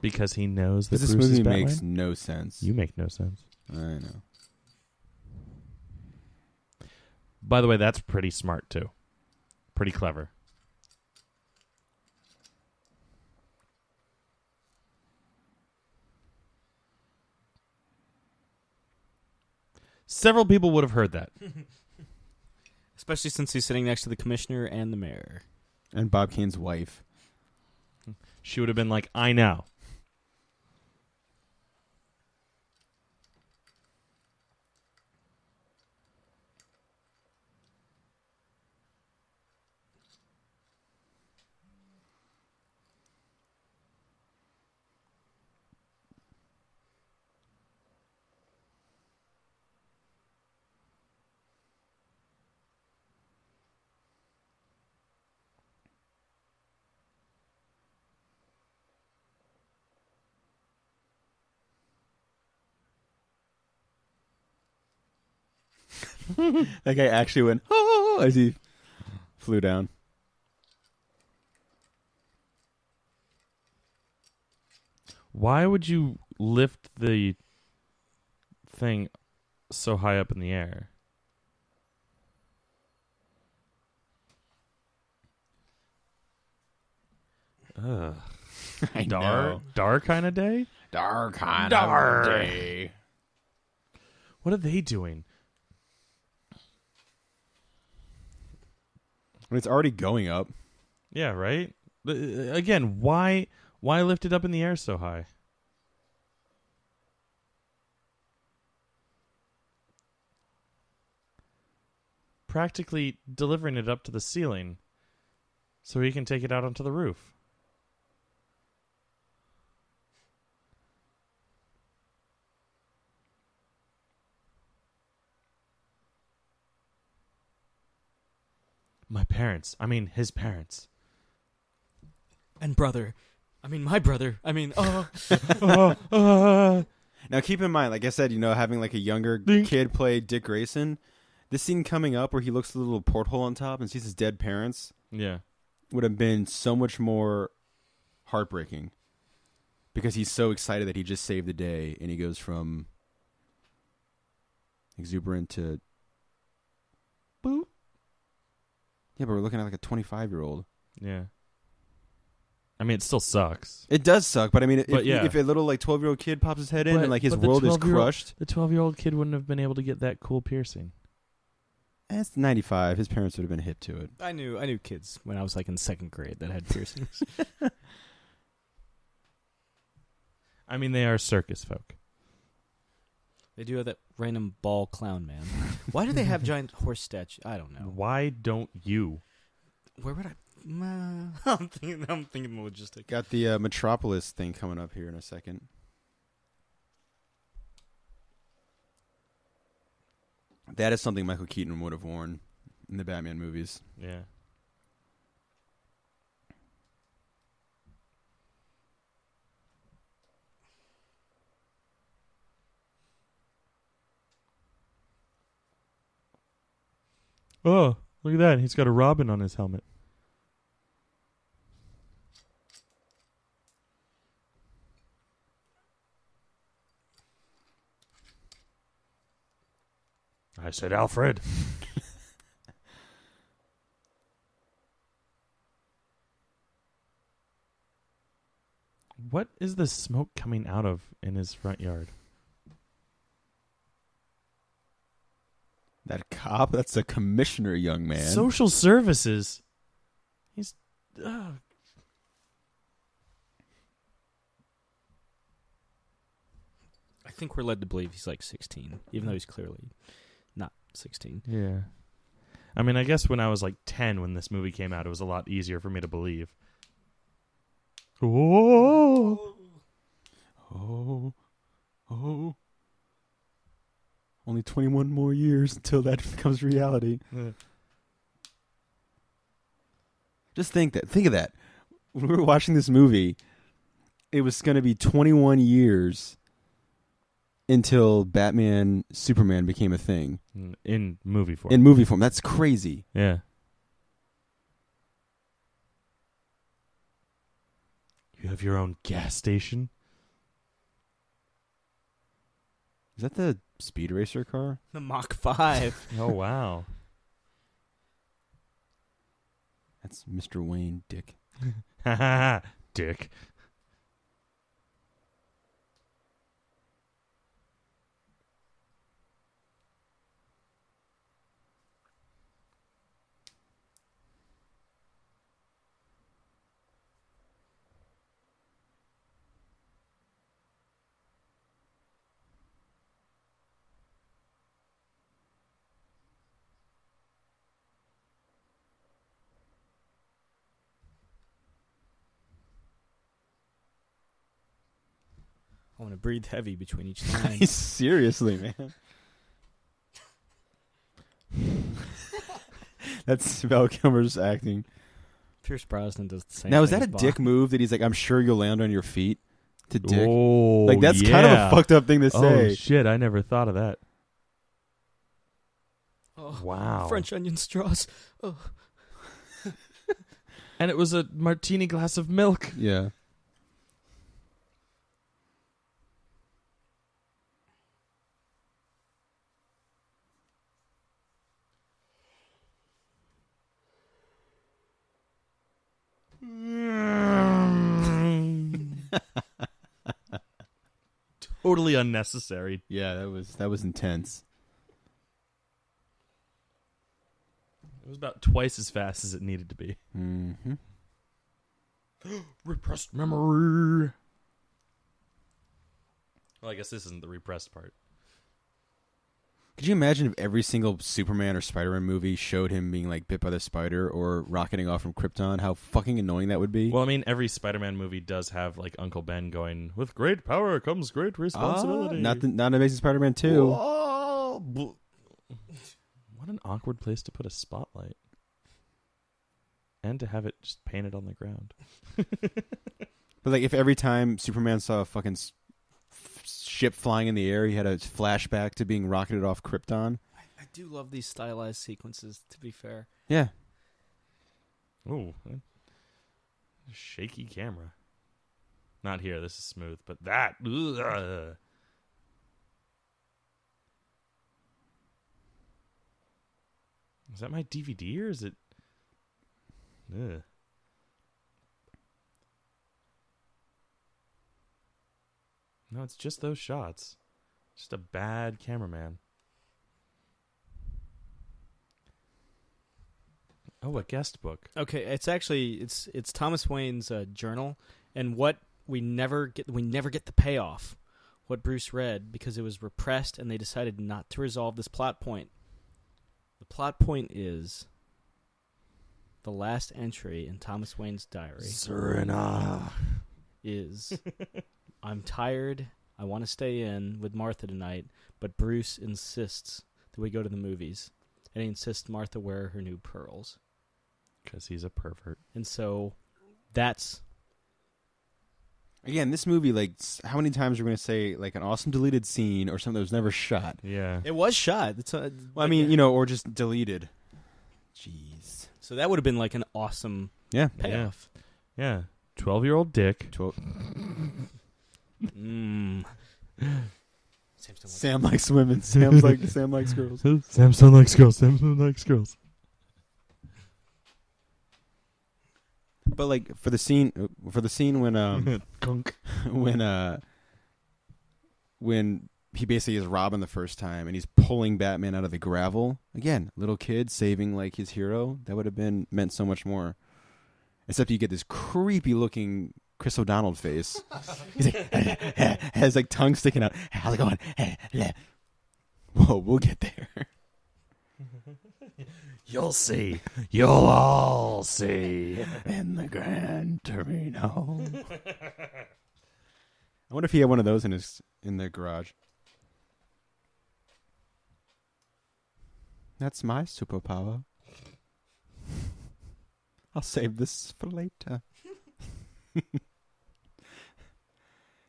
Because he knows that This Bruce movie is Batman? makes no sense. You make no sense. I know. By the way, that's pretty smart, too. Pretty clever. Several people would have heard that. Especially since he's sitting next to the commissioner and the mayor. And Bob Kane's wife. She would have been like, I know. That guy actually went, oh, as he flew down. Why would you lift the thing so high up in the air? Ugh. I know. Dark kind of day? Dark kind Dark. of day. What are they doing? When it's already going up. Yeah, right? Again, why lift it up in the air so high? Practically delivering it up to the ceiling so he can take it out onto the roof. My parents. I mean, his parents. And brother. I mean, my brother. I mean, Now, keep in mind, like I said, having like a younger kid play Dick Grayson, this scene coming up where he looks through the little porthole on top and sees his dead parents Yeah. would have been so much more heartbreaking because he's so excited that he just saved the day, and he goes from exuberant to boop. Yeah, but we're looking at like a 25-year-old. Yeah. I mean, it still sucks. It does suck, but I mean, yeah. if a little like 12-year-old kid pops his head in and like his but the world is 12-year-old crushed, The 12-year-old kid wouldn't have been able to get that cool piercing. that's 95. His parents would have been hip to it. I knew kids when I was like in second grade that had piercings. I mean, they are circus folk. They do have that random ball clown man. Why do they have giant horse statues? I don't know. Why don't you? Where would I? I'm thinking the logistic. Got the Metropolis thing coming up here in a second. That is something Michael Keaton would have worn in the Batman movies. Yeah. Oh, look at that. He's got a robin on his helmet. I said Alfred. What is the smoke coming out of in his front yard? That cop? That's a commissioner, young man. Social services. He's... I think we're led to believe he's like 16, even though he's clearly not 16. Yeah. I mean, I guess when I was like 10 when this movie came out, it was a lot easier for me to believe. Oh. Oh. Oh. Only 21 more years until that becomes reality. Just think of that. When we were watching this movie, it was going to be 21 years until Batman Superman became a thing. In movie form. In movie form. That's crazy. Yeah. You have your own gas station? Is that the Speed Racer car? The Mach 5. Oh, wow. That's Mr. Wayne, Dick. Ha ha, Dick. I want to breathe heavy between each line. Seriously, man. That's Val Kilmer's acting. Pierce Brosnan does the same Now, is thing that a as Dick Bond. move that he's like, I'm sure you'll land on your feet to Dick? Oh, like, that's yeah. kind of a fucked up thing to say. Oh, shit. I never thought of that. Oh, Wow. French onion straws. Oh. And it was a martini glass of milk. Yeah. Totally unnecessary. Yeah, that was intense. It was about twice as fast as it needed to be. Mm-hmm. Repressed memory. Well, I guess this isn't the repressed part. Could you imagine if every single Superman or Spider-Man movie showed him being like bit by the spider or rocketing off from Krypton? How fucking annoying that would be. Well, I mean, every Spider-Man movie does have like Uncle Ben going, "With great power comes great responsibility." Not Amazing Spider-Man 2. Whoa. What an awkward place to put a spotlight. And to have it just painted on the ground. But like, if every time Superman saw a fucking ship flying in the air, he had a flashback to being rocketed off Krypton. I do love these stylized sequences, to be fair. Yeah. Ooh. Shaky camera. Not here, this is smooth, but that. Ugh. Is that my DVD or is it? Ugh. No, it's just those shots. Just a bad cameraman. Oh, a guest book. Okay, it's Thomas Wayne's journal, and what we never get the payoff. What Bruce read because it was repressed, and they decided not to resolve this plot point. The plot point is the last entry in Thomas Wayne's diary. Serena is I'm tired. I want to stay in with Martha tonight, but Bruce insists that we go to the movies, and he insists Martha wear her new pearls. Because he's a pervert. And so that's... Again, this movie, like, how many times are we going to say, like, an awesome deleted scene or something that was never shot? Yeah. It was shot. Well, I mean, you know, or just deleted. Jeez. So that would have been like an awesome Yeah. payoff. Yeah. 12-year-old dick. Sam likes women. Sam likes girls. Samson likes girls. Samson likes girls. But like for the scene when when he basically is Robin the first time and he's pulling Batman out of the gravel, again, little kid saving like his hero, that would have meant so much more. Except you get this creepy looking Chris O'Donnell face. He's like has like tongue sticking out. How's it going? Whoa, we'll get there. You'll see. You'll all see. In the Grand Torino. I wonder if he had one of those in their garage. That's my superpower. I'll save this for later.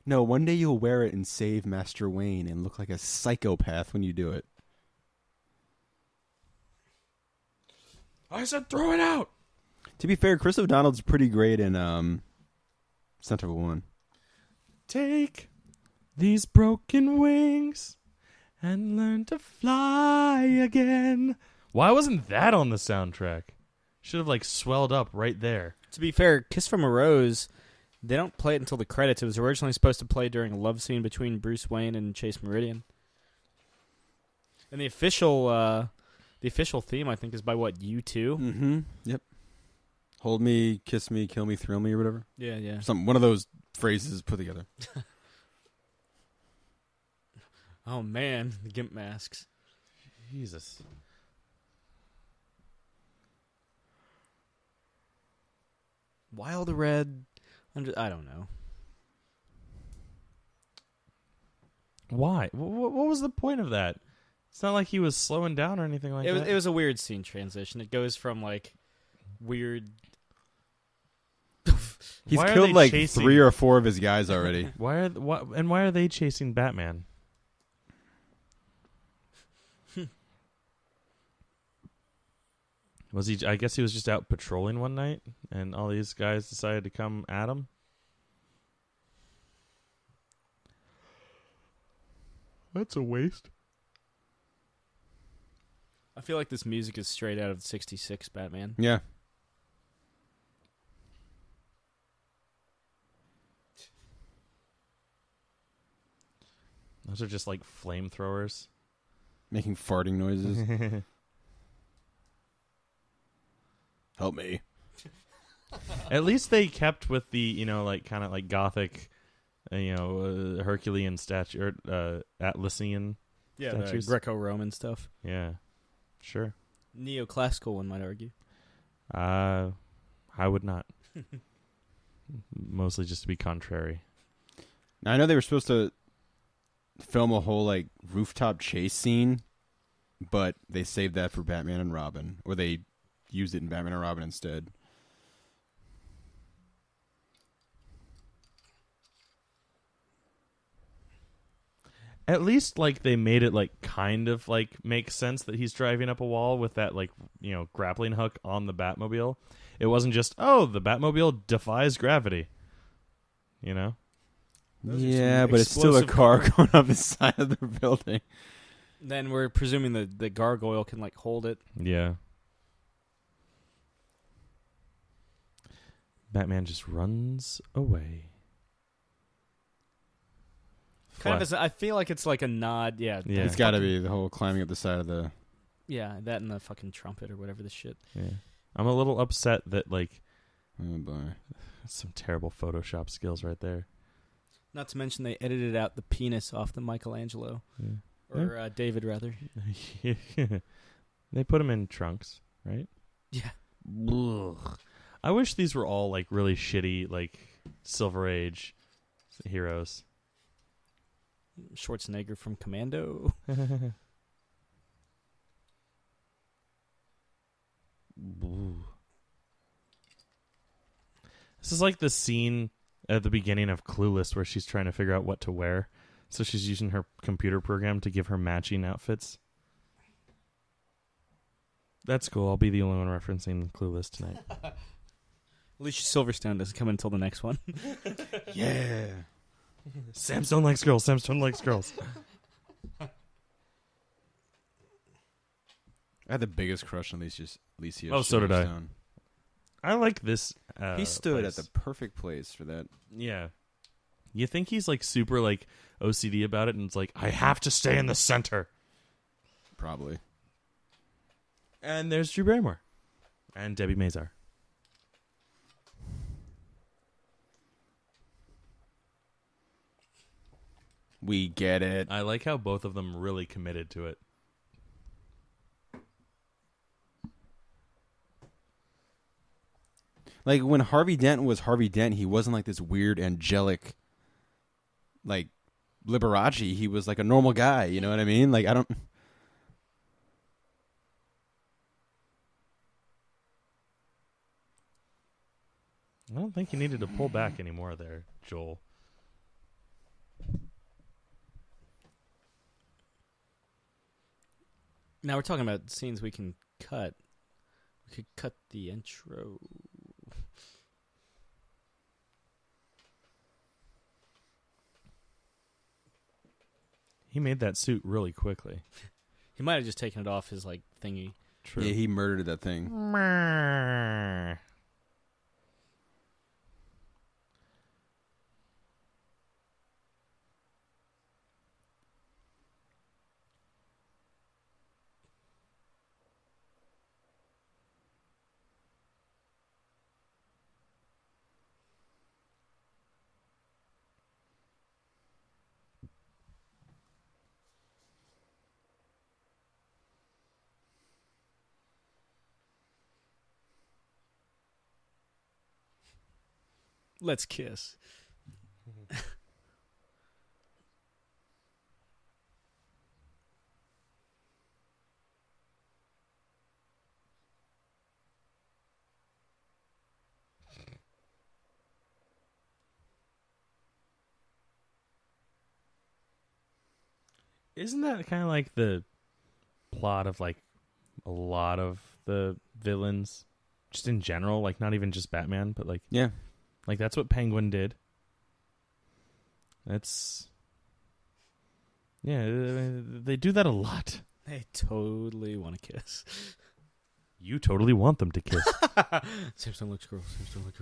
No, one day you'll wear it and save Master Wayne and look like a psychopath when you do it. I said throw it out. To be fair, Chris O'Donnell's pretty great in Scent of a Woman. Take these broken wings and learn to fly again. Why wasn't that on the soundtrack? Should have like swelled up right there. To be fair, Kiss from a Rose, they don't play it until the credits. It was originally supposed to play during a love scene between Bruce Wayne and Chase Meridian. And the official theme, I think, is by what, U2? Mm-hmm. Yep. Hold me, kiss me, kill me, thrill me, or whatever. Yeah. One of those phrases put together. Oh man, the gimp masks. Jesus. Wild Red. I don't know. Why? What was the point of that? It's not like he was slowing down or anything like that. It was a weird scene transition. It goes from like weird. He's killed like 3 or 4 of his guys already. Why are they chasing Batman? Was he? I guess he was just out patrolling one night, and all these guys decided to come at him. That's a waste. I feel like this music is straight out of the '66 Batman. Yeah. Those are just like flamethrowers. Making farting noises. Help me. At least they kept with the, like kind of like gothic, Herculean statue, Atlasian statues. The Greco-Roman stuff. Yeah, sure. Neoclassical, one might argue. I would not. Mostly just to be contrary. Now, I know they were supposed to film a whole like rooftop chase scene, but they saved that for Batman and Robin, or they used it in Batman and Robin instead. At least like they made it like kind of like make sense that he's driving up a wall with that like grappling hook on the Batmobile. It wasn't just the Batmobile defies gravity. Yeah, but it's still a car going up the side of the building. Then we're presuming the gargoyle can like hold it. Yeah. Batman just runs away. Kind of, I feel like it's like a nod. Yeah, It's got to be the whole climbing up the side of the. Yeah, that and the fucking trumpet or whatever the shit. Yeah, I'm a little upset that like. Oh boy, some terrible Photoshop skills right there. Not to mention they edited out the penis off the Michelangelo, or David rather. They put him in trunks, right? Yeah. Ugh. I wish these were all like really shitty, like Silver Age heroes. Schwarzenegger from Commando. This is like the scene at the beginning of Clueless where she's trying to figure out what to wear. So she's using her computer program to give her matching outfits. That's cool. I'll be the only one referencing Clueless tonight. Alicia Silverstone doesn't come until the next one. Yeah. Sam Stone likes girls. Sam Stone likes girls. I had the biggest crush on Alicia Oh, so did I. Silverstone. I like this. He stood place. at the perfect place for that. Yeah. You think he's like super like OCD about it, and it's like, I have to stay in the center. Probably. And there's Drew Barrymore. And Debbie Mazar. We get it. I like how both of them really committed to it. Like when Harvey Dent was Harvey Dent, he wasn't like this weird angelic like Liberace. He was like a normal guy, you know what I mean? Like I don't think you needed to pull back anymore there, Joel. Now we're talking about scenes we can cut. We could cut the intro. He made that suit really quickly. He might have just taken it off his like thingy. True. Yeah, he murdered that thing. Let's kiss. Isn't that kind of like the plot of like a lot of the villains, just in general, like not even just Batman, but like Yeah. like that's what Penguin did. That's they do that a lot. They totally want to kiss. You totally want them to kiss. Samson looks gross. Samson looks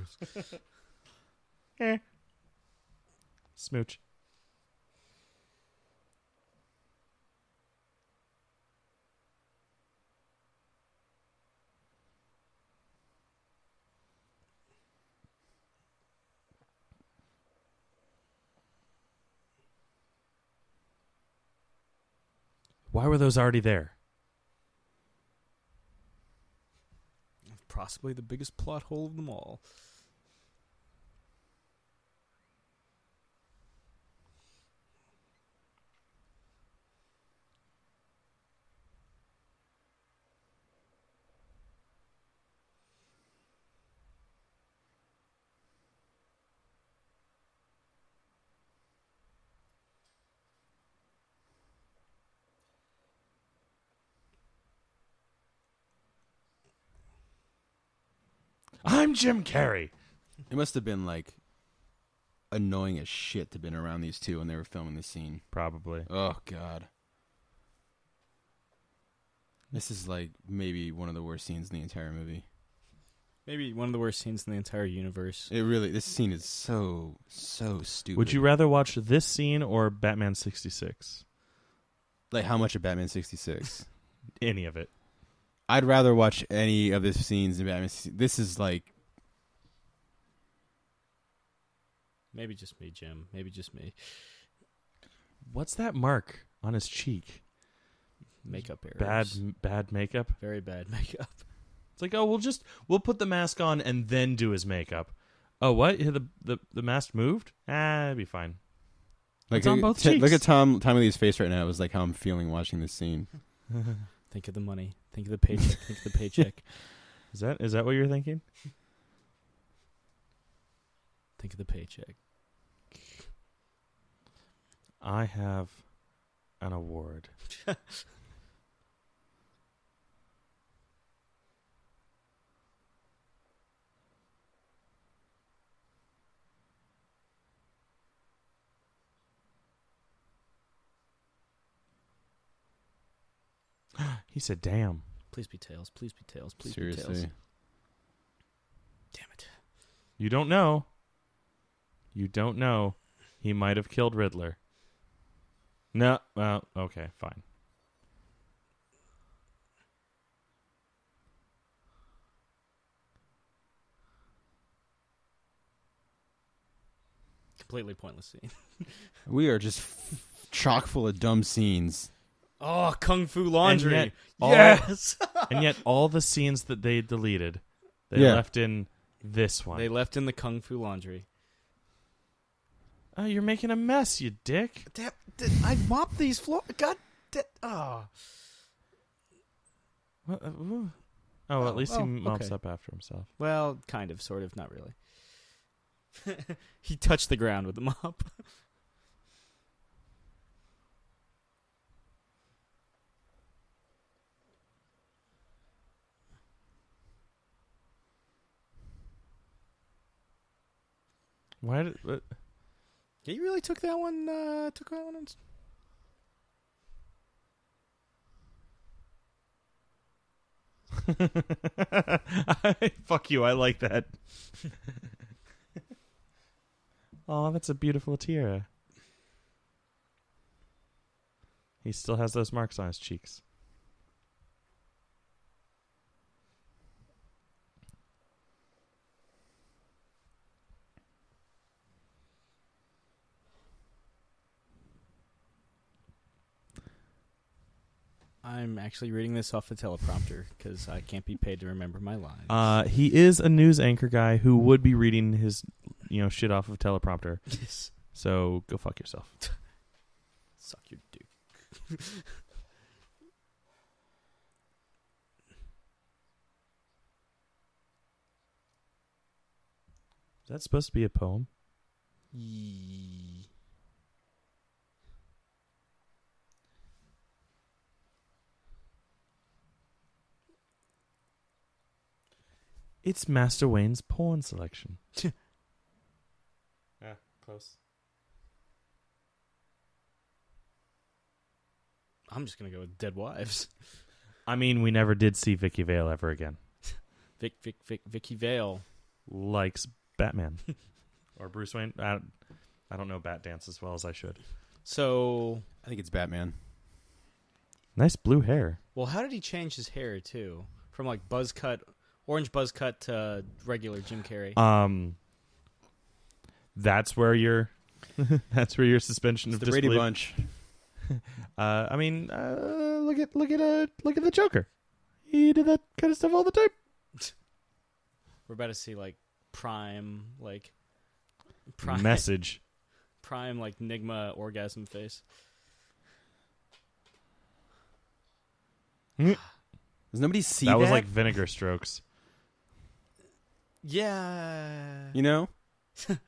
gross. Smooch. Why were those already there? Possibly the biggest plot hole of them all. I'm Jim Carrey. It must have been like annoying as shit to have been around these two when they were filming the scene. Probably. Oh God. This is like maybe one of the worst scenes in the entire movie. Maybe one of the worst scenes in the entire universe. This scene is so stupid. Would you rather watch this scene or Batman 66? Like how much of Batman 66? Any of it. I'd rather watch any of these scenes in Batman 66. This is like... Maybe just me, Jim. Maybe just me. What's that mark on his cheek? Makeup errors. Bad makeup? Very bad makeup. It's like, oh, we'll put the mask on and then do his makeup. Oh, what? The mask moved? It'd be fine. Like, it's on both cheeks. Look at Tommy Lee's face right now. It was like how I'm feeling watching this scene. Think of the money. Think of the paycheck. Think of the paycheck. Is that what you're thinking? Think of the paycheck. I have an award. He said, damn. Please be tails. Please be tails. Please Seriously. be tails. Damn it. You don't know. You don't know. He might have killed Riddler. No. Well, okay, fine. Completely pointless scene. We are just chock full of dumb scenes. Oh, Kung Fu Laundry. And yet Yes. And yet all the scenes that they deleted, they Yeah. left in this one. They left in the Kung Fu Laundry. Oh, you're making a mess, you dick. Damn, I mopped these floors. God. Oh. What? Oh, at least he mops okay. up after himself. Well, kind of, sort of, not really. He touched the ground with the mop. Why did... What? He really took that one. Fuck you, I like that. Oh, that's a beautiful tiara. He still has those marks on his cheeks. I'm actually reading this off the teleprompter because I can't be paid to remember my lines. He is a news anchor guy who would be reading his, shit off of teleprompter. Yes. So go fuck yourself. Suck your dick. Is that supposed to be a poem? It's Master Wayne's porn selection. Yeah, close. I'm just gonna go with Dead Wives. I mean, we never did see Vicky Vale ever again. Vicky Vale Likes Batman. Or Bruce Wayne. I don't know Bat Dance as well as I should. So, I think it's Batman. Nice blue hair. well, how did he change his hair too? From like buzz cut, orange buzz cut to regular Jim Carrey. That's where your that's where your suspension It's of the Brady disbelief. Bunch. I mean, look at the Joker. He did that kind of stuff all the time. We're about to see like prime Message. prime like Nigma orgasm face. Does nobody see that? That was like Vinegar Strokes. Yeah. You know?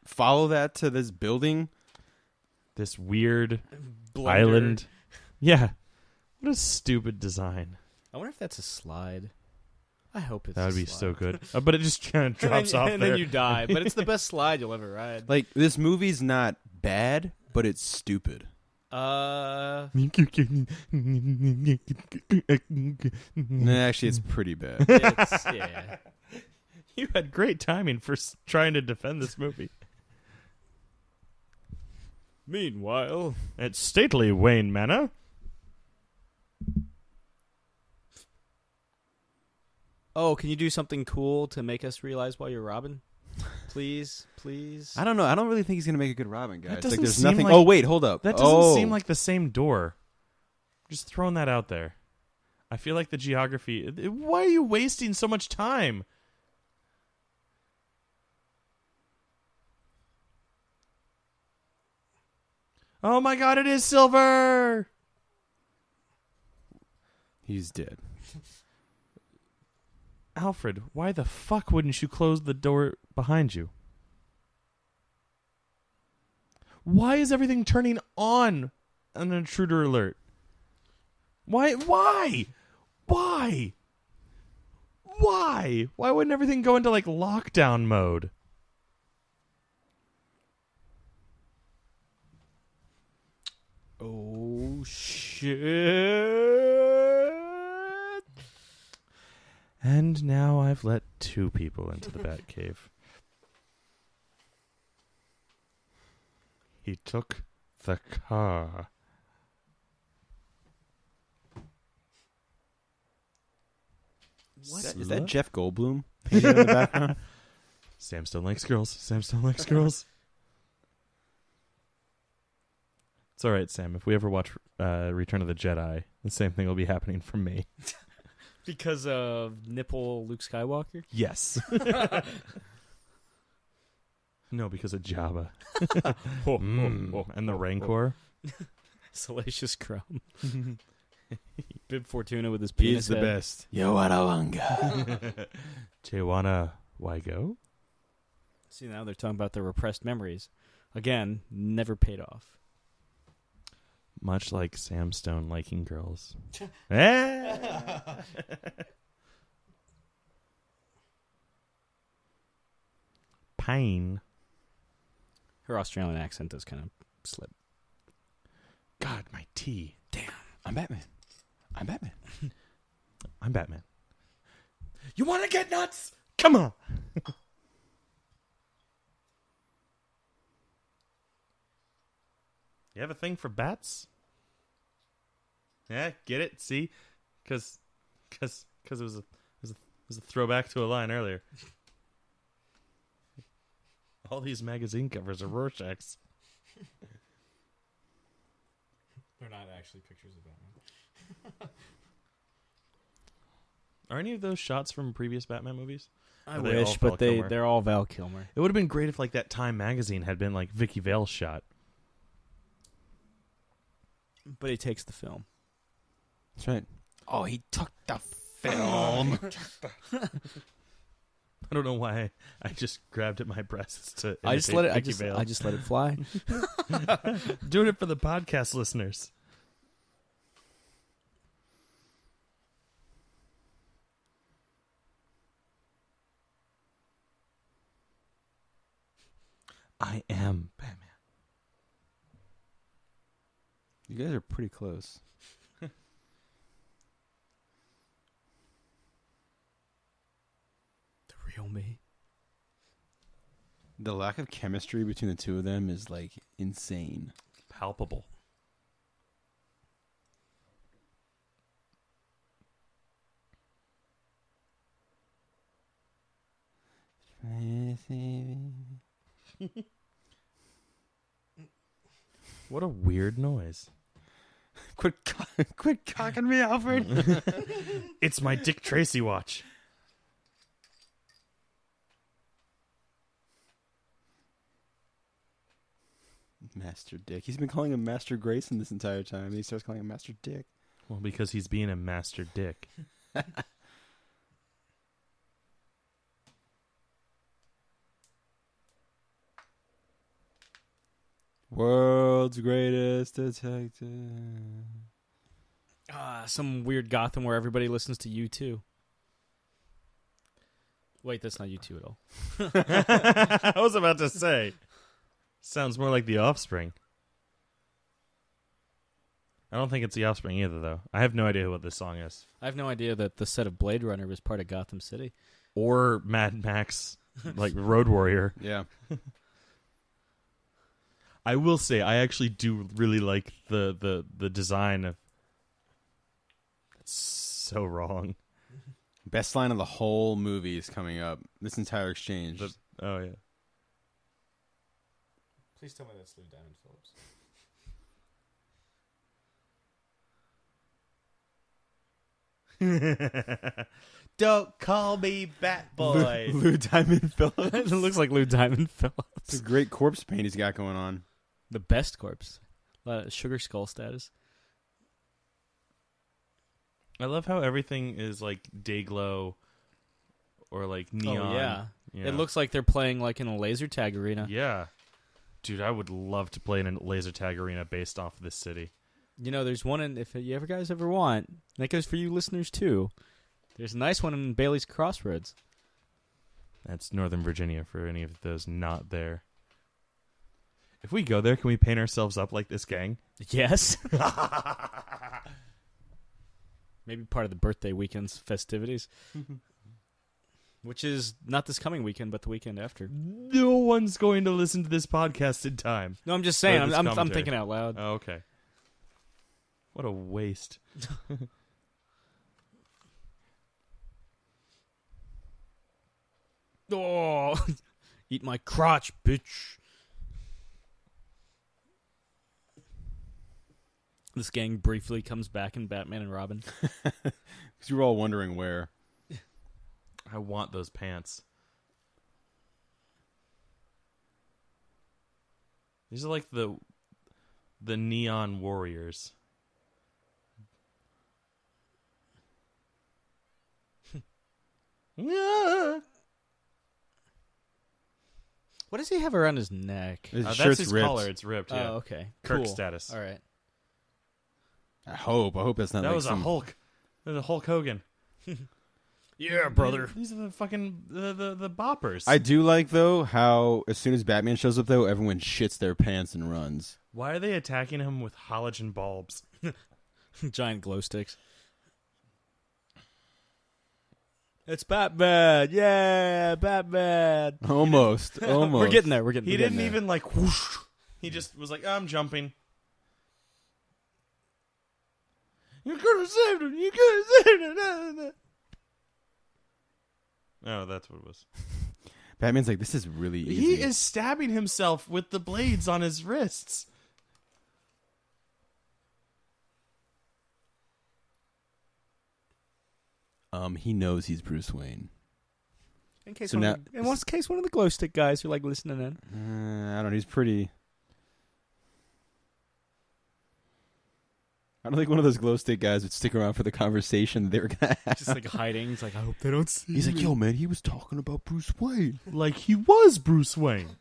Follow that to this building. This weird Blender. island. Yeah. What a stupid design. I wonder if that's a slide. I hope it's That would a be slide. so good. But it just kind of drops off and there. then you die. But it's the best slide you'll ever ride. Like, this movie's not bad, but it's stupid. Uh, Nah, actually, it's pretty bad. It's, yeah. You had great timing for trying to defend this movie. Meanwhile, At stately Wayne Manor. oh, can you do something cool to make us realize why you're Robin? Please. I don't know. I don't really think he's going to make a good Robin, guys. doesn't Like, there's seem nothing. like- Oh, wait, hold up. That doesn't Oh. seem like the same door. Just throwing that out there. I feel like the geography... Why are you wasting so much time? Oh my god, it is Silver! He's dead. Alfred, why the fuck wouldn't you close the door behind you? Why is everything turning on an intruder alert? Why? Why wouldn't everything go into like lockdown mode? Oh, shit. And now I've let 2 people into the Batcave. He took the car. What? Is that Jeff Goldblum painted in the background? Sam still likes girls. Sam still likes girls. It's all right, Sam. If we ever watch Return of the Jedi, the same thing will be happening from me. Because of nipple Luke Skywalker? Yes. No, because of Jabba. And the Rancor. Salacious Crumb. Bib Fortuna with his He's penis the head. best. Yo, Arawanga. Tijuana, why go? See, now they're talking about their repressed memories. Again, never paid off. Much like Sam Stone liking girls. Eh? Pain. Her Australian accent does kind of slip. God, my tea. I'm Batman. I'm Batman. I'm Batman. You want to get nuts? Come on. You have a thing for bats? Yeah, get it? See? Because it was a throwback to a line earlier. All these magazine covers are Rorschachs. They're not actually pictures of Batman. Are any of those shots from previous Batman movies? I Are they all wish, Val but Kilmer? they're all Val Kilmer. It would have been great if like that Time magazine had been like Vicky Vale's shot. But he takes the film. That's right. Oh, he took the film. I don't know why I just grabbed at my breasts to I just let it. Vicky Vale. I just let it fly. Doing it for the podcast listeners. I am Batman. You guys are pretty close. The real me. The lack of chemistry between the two of them is like insane. Palpable. What a weird noise. Quit cocking me, Alfred. It's my Dick Tracy watch. Master Dick. He's been calling him Master Grayson this entire time. And he starts calling him Master Dick. Well, because he's being a master dick. World's greatest detective. Some weird Gotham where everybody listens to U2. Wait, that's not U2 at all. I was about to say. Sounds more like The Offspring. I don't think it's The Offspring either, though. I have no idea what this song is. I have no idea that the set of Blade Runner was part of Gotham City. Or Mad Max, like Road Warrior. Yeah. I will say, I actually do really like the design of... It's so wrong. Best line of the whole movie is coming up. This entire exchange. Oh, yeah. Please tell me that's Lou Diamond Phillips. Don't call me Bat Boy. Lou Diamond Phillips. It looks like Lou Diamond Phillips. It's a great corpse paint he's got going on. The best corpse. Sugar Skull status. I love how everything is like Dayglow or like neon. Oh, yeah. Yeah. It looks like they're playing like in a laser tag arena. Yeah. Dude, I would love to play in a laser tag arena based off of this city. You know, there's one in, if you ever guys ever want, that goes for you listeners too. There's a nice one in Bailey's Crossroads. That's Northern Virginia for any of those not there. If we go there, can we paint ourselves up like this gang? Yes. Maybe part of the birthday weekend's festivities. Which is not this coming weekend, but the weekend after. No one's going to listen to this podcast in time. No, I'm just saying. Or this I'm commentary. thinking out loud. Oh, okay. What a waste. Oh, eat my crotch, bitch. This gang briefly comes back in Batman and Robin. Because you were all wondering where. I want those pants. These are like the neon warriors. What does he have around his neck? His That's shirt's his ripped. collar. It's ripped. Yeah. Oh, okay. Kirk Cool. status. All right. I hope that's not That like was a some... Hulk. That was a Hulk Hogan. Yeah, brother. These are the fucking the boppers. I do like, though, how as soon as Batman shows up, though, everyone shits their pants and runs. Why are they attacking him with halogen bulbs? Giant glow sticks. It's Batman. Yeah, Batman. Almost. We're getting there. We're getting He there. didn't even like whoosh. He just was like, I'm jumping. You could have saved him. You could have saved him. Oh, that's what it was. Batman's like, this is really easy. He is stabbing himself with the blades on his wrists. He knows he's Bruce Wayne. In case So one now- of the, in case one of the glow stick guys are like listening in. I don't know. He's pretty... I don't think one of those glow stick guys would stick around for the conversation they were going to have. Just like hiding. He's like, I hope they don't see He's like, me. yo, man, he was talking about Bruce Wayne. Like he was Bruce Wayne.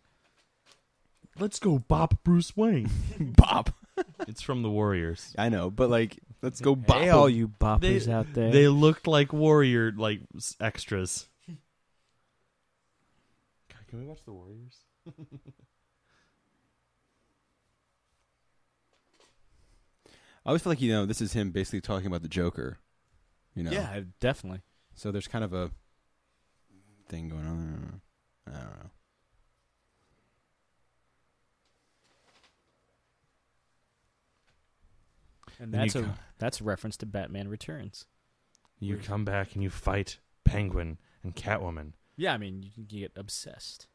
Let's go bop Bruce Wayne. Bop. It's from the Warriors. I know, but like, let's go bop. Hey, him. all you boppers out there. They looked like Warrior like extras. God, can we watch the Warriors? I always feel like this is him basically talking about the Joker. Yeah, definitely. So there's kind of a thing going on. I don't know. And that's a reference to Batman Returns. You come back and you fight Penguin and Catwoman. Yeah, I mean, you get obsessed.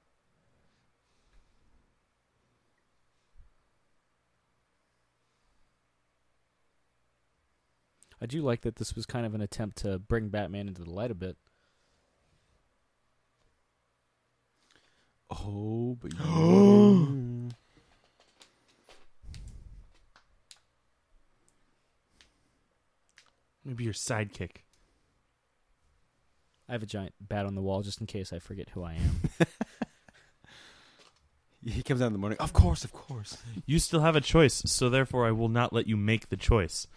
I do like that this was kind of an attempt to bring Batman into the light a bit. Oh, but Maybe your sidekick. I have a giant bat on the wall just in case I forget who I am. He comes out in the morning. Of course. You still have a choice, so therefore I will not let you make the choice.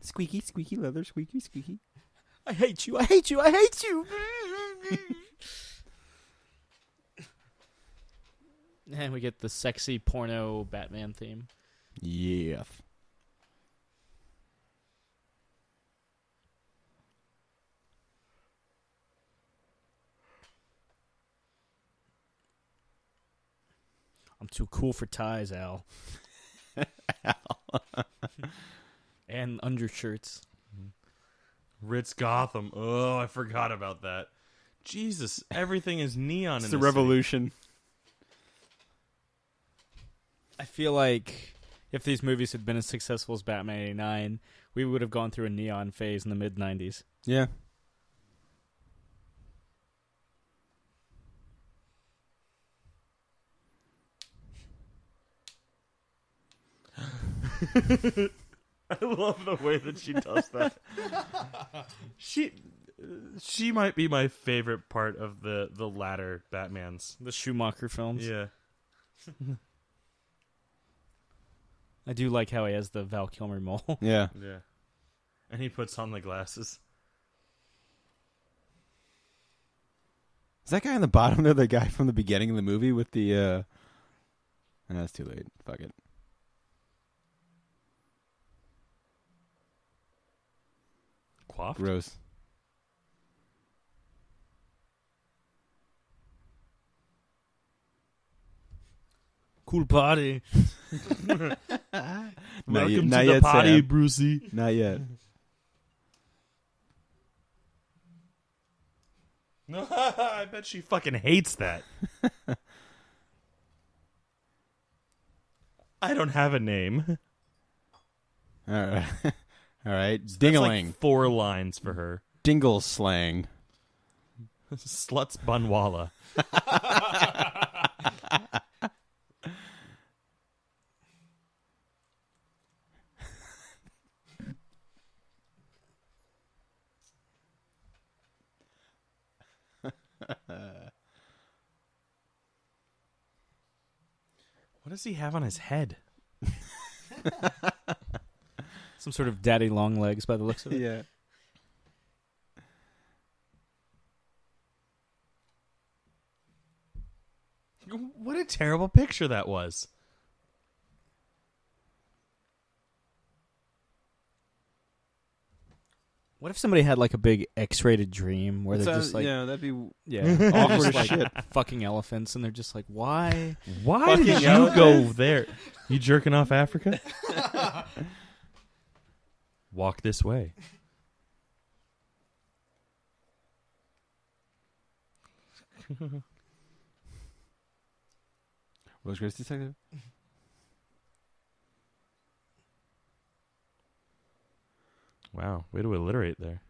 Squeaky, squeaky leather, squeaky, squeaky. I hate you. I hate you. I hate you. And we get the sexy porno Batman theme. Yeah. I'm too cool for ties, Al. And undershirts. Ritz Gotham. Oh, I forgot about that. Jesus, everything is neon. It's in the this revolution. I feel like if these movies had been as successful as Batman 89, we would have gone through a neon phase in the mid-90s. Yeah. I love the way that she does that. She might be my favorite part of the latter Batmans. The Schumacher films. Yeah. I do like how he has the Val Kilmer mole. Yeah. Yeah. And he puts on the glasses. Is that guy on the bottom there the guy from the beginning of the movie with the that's too late. Fuck it. Coiffed? Gross. Cool party. Welcome not to the yet, party, Sam. Brucey. Not yet. I bet she fucking hates that. I don't have a name. All right. All right. That's Dingaling. like 4 lines for her. Dingle slang. Sluts Bunwalla. What does he have on his head? Some sort of daddy long legs by the looks of it. Yeah. What a terrible picture that was. What if somebody had like a big X-rated dream where they're just like, that'd be awkward as shit. fucking elephants, and they're just like, why? Why did you elephant. go there? You jerking off Africa? Walk this way. Rose Grace Detective? Wow, way to alliterate there.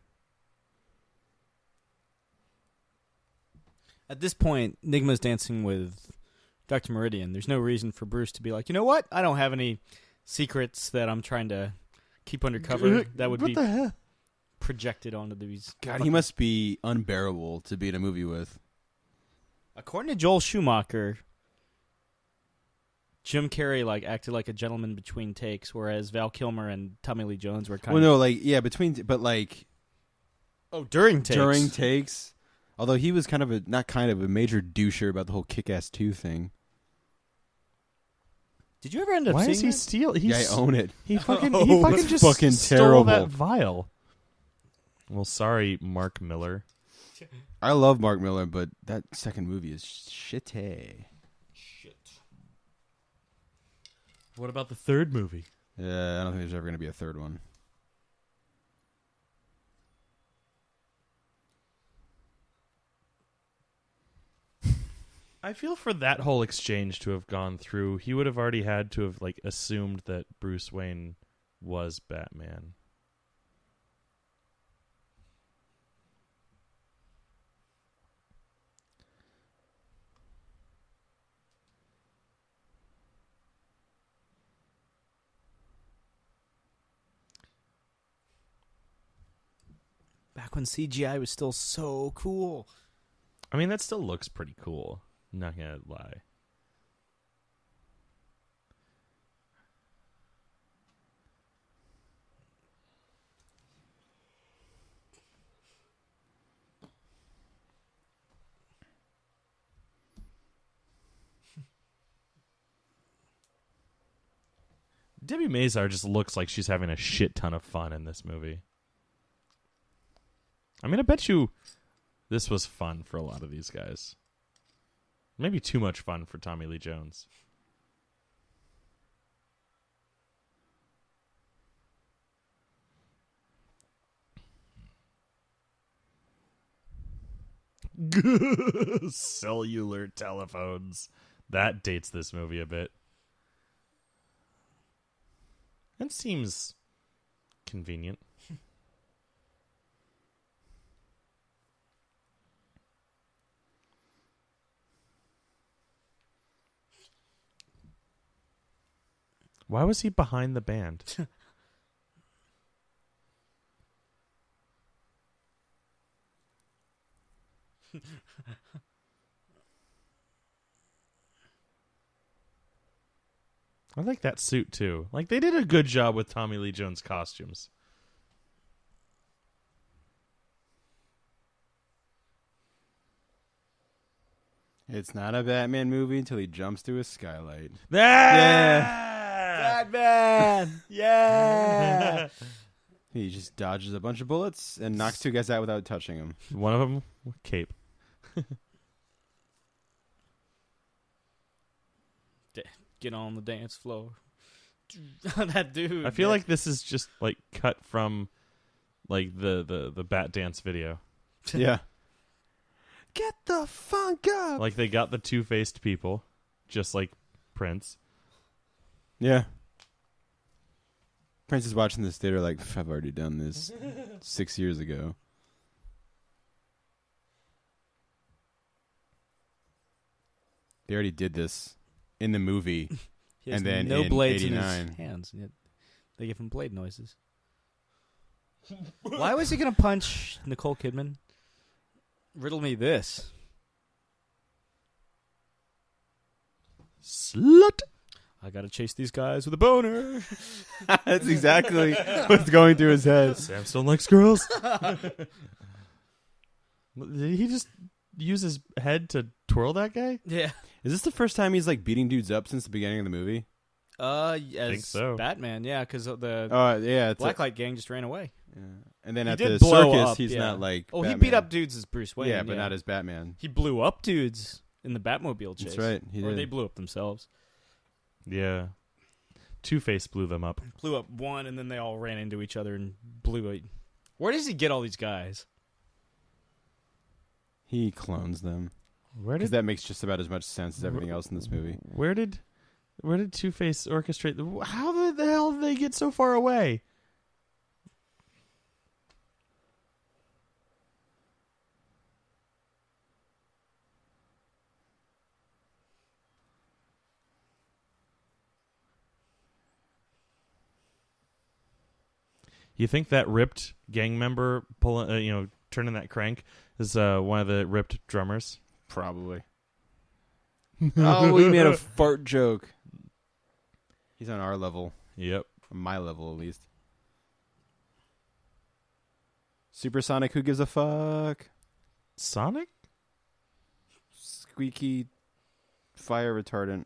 At this point, Nigma's dancing with Dr. Meridian. There's no reason for Bruce to be like, you know what? I don't have any secrets that I'm trying to keep undercover that would What be the hell? projected onto these. God, he must be unbearable to be in a movie with. According to Joel Schumacher, Jim Carrey acted like a gentleman between takes, whereas Val Kilmer and Tommy Lee Jones were kind during takes. During takes. Although he was kind of a major doucher about the whole Kick-Ass 2 thing. Did you ever end up Why seeing is he that? steal? Yeah, I own it. He fucking Oh, he fucking that's just fucking stole terrible. that vial. Well, sorry, Mark Miller. I love Mark Miller, but that second movie is shitty. What about the third movie? Yeah, I don't think there's ever going to be a third one. I feel for that whole exchange to have gone through, he would have already had to have like assumed that Bruce Wayne was Batman. Back when CGI was still so cool. I mean, that still looks pretty cool. Not gonna lie. Debbie Mazar just looks like she's having a shit ton of fun in this movie. I mean, I bet you this was fun for a lot of these guys. Maybe too much fun for Tommy Lee Jones. Cellular telephones. That dates this movie a bit. That seems convenient. Why was he behind the band? I like that suit too. Like they did a good job with Tommy Lee Jones costumes. It's not a Batman movie until he jumps through a skylight. Batman! Yeah! He just dodges a bunch of bullets and knocks two guys out without touching them. One of them with cape. Get on the dance floor. That dude. I feel like this is just like cut from like the Bat Dance video. Yeah. Get the funk up! Like they got the two-faced people, just like Prince. Yeah. Prince is watching this theater like, I've already done this 6 years ago. They already did this in the movie. He has and then no in blades 89. in his hands. Yet they give him blade noises. Why was he going to punch Nicole Kidman? Riddle me this. Slut. I got to chase these guys with a boner. That's exactly what's going through his head. Sam still likes girls. Did he just use his head to twirl that guy? Yeah. Is this the first time he's like beating dudes up since the beginning of the movie? As think so. Batman, yeah, because the Yeah. It's Blacklight gang just ran away. yeah. And then He at did the blow circus, up, he's yeah. not like Oh, Batman. he beat up dudes as Bruce Wayne. Yeah, but not as Batman. He blew up dudes in the Batmobile chase. That's right. He Or did. they blew up themselves. Yeah. Two-Face blew them up. Blew up one, and then they all ran into each other and blew it. Where does he get all these guys? He clones them. Where Because did that makes just about as much sense as everything else in this movie. Where did Two-Face orchestrate? How the hell did they get so far away? You think that ripped gang member pulling, turning that crank is one of the ripped drummers? Probably. Oh, he made a fart joke. He's on our level. Yep. My level, at least. Supersonic, who gives a fuck? Sonic? Squeaky fire retardant.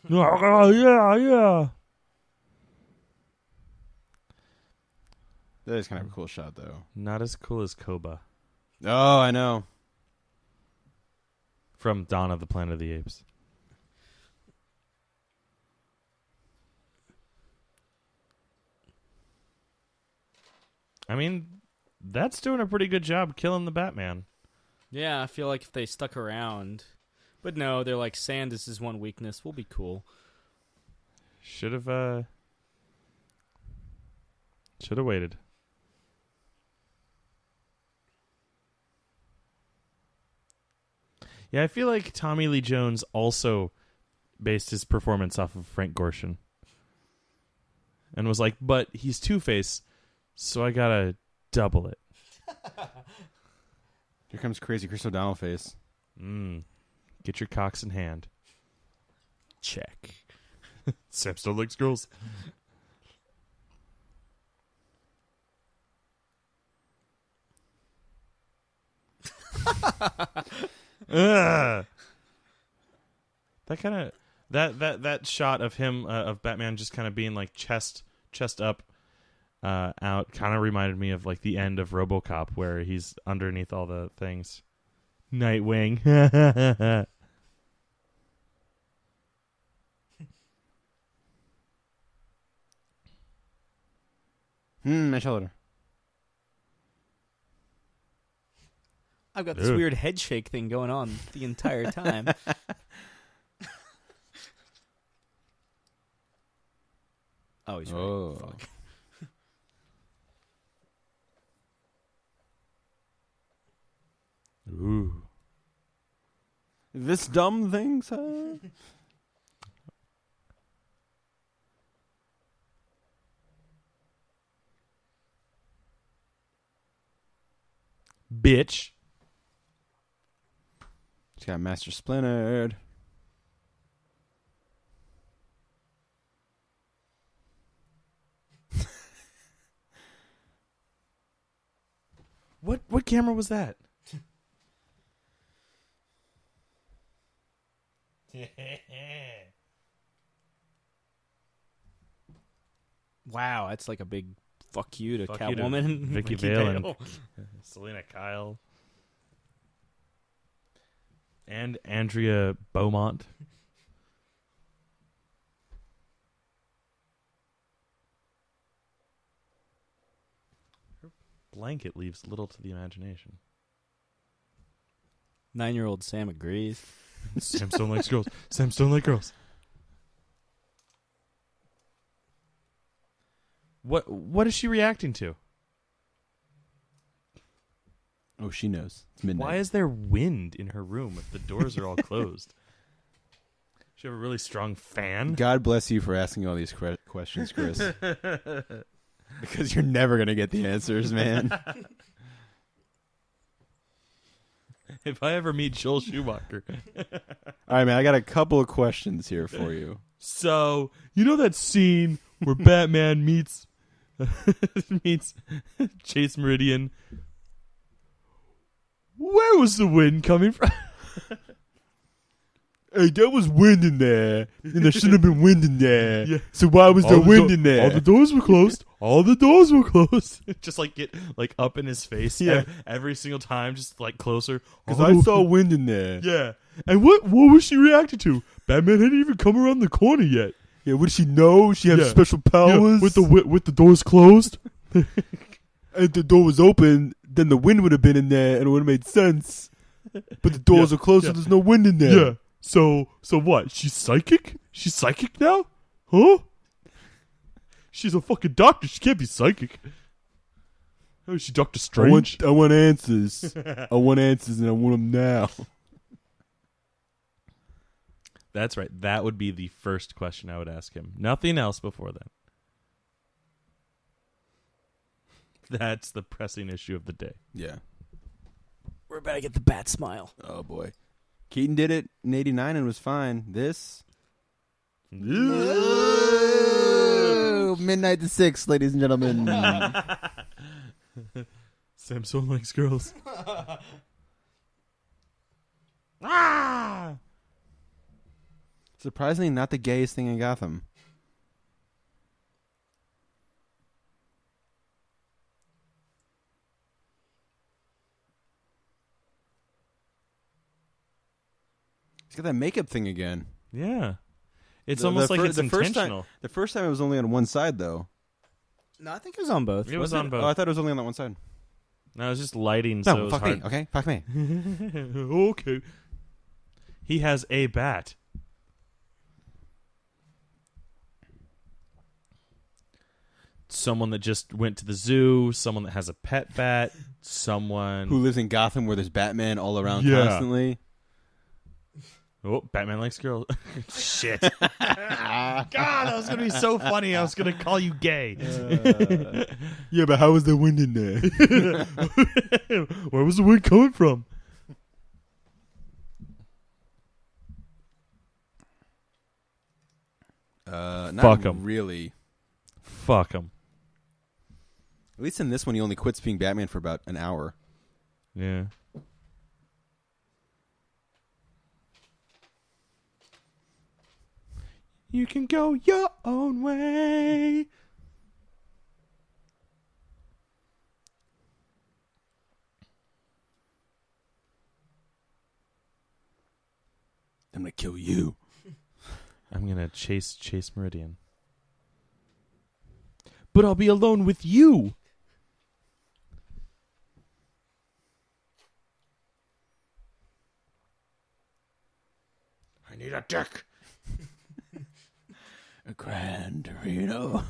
Oh, yeah. That is kind of a cool shot, though. Not as cool as Koba Oh, I know. from Dawn of the Planet of the Apes. I mean, that's doing a pretty good job killing the Batman. Yeah, I feel like if they stuck around. But no, they're like, sand is his one weakness. We'll be cool. Should have waited. Yeah, I feel like Tommy Lee Jones also based his performance off of Frank Gorshin. And was like, but he's Two-Face, so I gotta double it. Here comes crazy Chris O'Donnell face. Get your cocks in hand. Check. Sam still likes girls. That kind of that shot of him of Batman just kind of being like chest up out kind of reminded me of like the end of RoboCop where he's underneath all the things. Nightwing. My shoulder. I've got this weird head shake thing going on the entire time. Oh, he's right. Oh. Fuck. Ooh. This dumb thing, sir? Bitch. She's got Master Splintered. What camera was that? Wow, that's like a big fuck you to Fuck you to Catwoman. Vicky Vale and Selena Kyle. And Andrea Beaumont. Her blanket leaves little to the imagination. 9-year-old Sam agrees. Sam Stone likes girls. Sam Stone likes girls. What is she reacting to? Oh, she knows. It's midnight. Why is there wind in her room if the doors are all closed? She have a really strong fan? God bless you for asking all these questions, Chris. Because you're never going to get the answers, man. If I ever meet Joel Schumacher. All right, man. I got a couple of questions here for you. So, you know that scene where Batman meets Chase Meridian? Where was the wind coming from? Hey, there was wind in there, and there shouldn't have been wind in there. Yeah. So why was there wind in there? All the doors were closed. All the doors were closed. Just like get like up in his face. Yeah. Every single time, just like closer. Because I saw wind in there. Yeah. And what was she reacting to? Batman hadn't even come around the corner yet. Yeah, what did she know? She had Yeah. special powers. Yeah, with the doors closed. If the door was open, then the wind would have been in there, and it would have made sense. But the doors Yeah. are closed, so there's no wind in there. Yeah. So what? She's psychic? She's psychic now? Huh? She's a fucking doctor. She can't be psychic. Oh, is she Doctor Strange? I want answers. I want answers, and I want them now. That's right. That would be the first question I would ask him. Nothing else before then. That's the pressing issue of the day. Yeah. We're about to get the bat smile. Oh, boy. Keaton did it in 89 and was fine. This? Ooh, midnight to 6, ladies and gentlemen. Samson likes girls. Ah! Surprisingly, not the gayest thing in Gotham. He's got that makeup thing again. Yeah. It's almost like it's intentional. The first time it was only on one side, though. No, I think it was on both. It was on both. Oh, I thought it was only on that one side. No, it was just lighting, No, so it was fuck hard. me. Okay, fuck me. Okay. He has a bat. Someone that just went to the zoo, someone that has a pet bat, someone Who lives in Gotham where there's Batman all around Yeah. constantly. Oh, Batman likes girls. Shit. God, that was going to be so funny. I was going to call you gay. Yeah, but how was the wind in there? Where was the wind coming from? Not Fuck 'em. really. Fuck him. At least in this one, he only quits being Batman for about an hour. Yeah. You can go your own way. I'm gonna kill you. I'm gonna chase Meridian. But I'll be alone with you. I need a dick. A Gran Torino.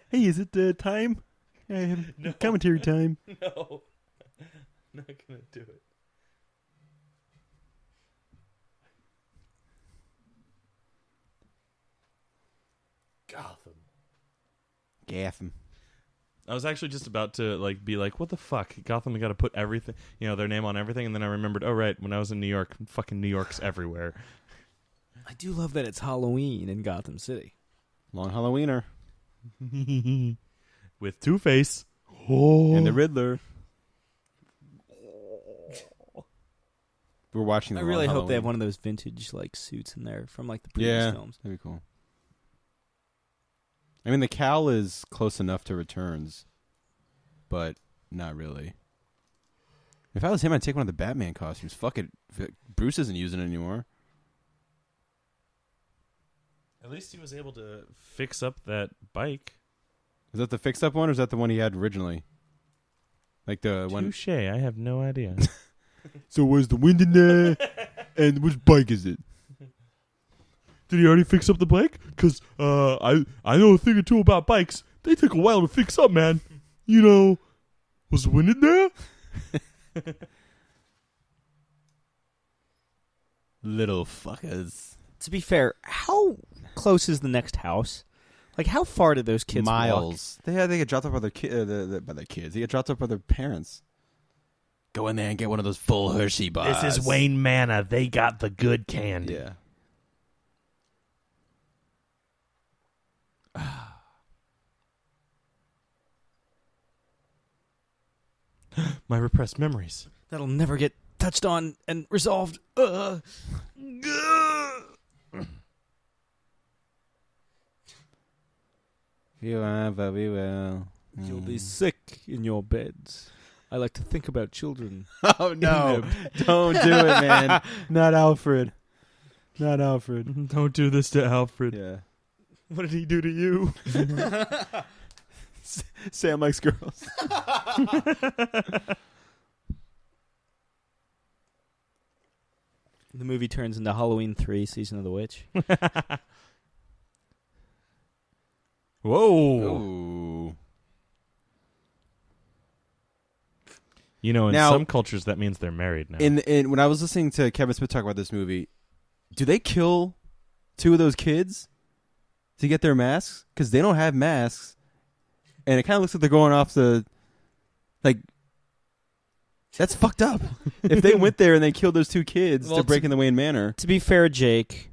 Hey, is it time? No. Commentary time. No. Not gonna do it. Gotham. I was actually just about to be like, what the fuck? Gotham got to put everything, their name on everything, and then I remembered, oh right, when I was in New York, fucking New York's everywhere. I do love that it's Halloween in Gotham City. Long Halloweener. With Two-Face. And the Riddler. We're watching the I really Long hope they have Halloween. one of those vintage suits in there from the previous films. That'd be cool. I mean, the cowl is close enough to Returns, but not really. If I was him, I'd take one of the Batman costumes. Fuck it. Bruce isn't using it anymore. At least he was able to fix up that bike. Is that the fixed-up one, or is that the one he had originally? Like the one... Touche, I have no idea. So was the wind in there? And which bike is it? Did he already fix up the bike? Because I know a thing or two about bikes. They take a while to fix up, man. Was the wind in there? Little fuckers. To be fair, how close is the next house? Like, how far did those kids walk? Miles. They get dropped off by their by their kids. They get dropped off by their parents. Go in there and get one of those full Hershey bars. This is Wayne Manor. They got the good candy. Yeah. My repressed memories. That'll never get touched on and resolved. We will. You'll be sick in your beds. I like to think about children. Oh, no. Don't do it, man. Not Alfred. Not Alfred. Don't do this to Alfred. Yeah. What did he do to you? Sam likes girls. The movie turns into Halloween 3, Season of the Witch. Whoa. Ooh. In Now- some cultures, that means they're married now. In when I was listening to Kevin Smith talk about this movie, do they kill two of those kids to get their masks? Because they don't have masks, and it kind of looks like they're going off the that's fucked up. If they went there and they killed those two kids Well, to break in the Wayne Manor, To be fair, Jake,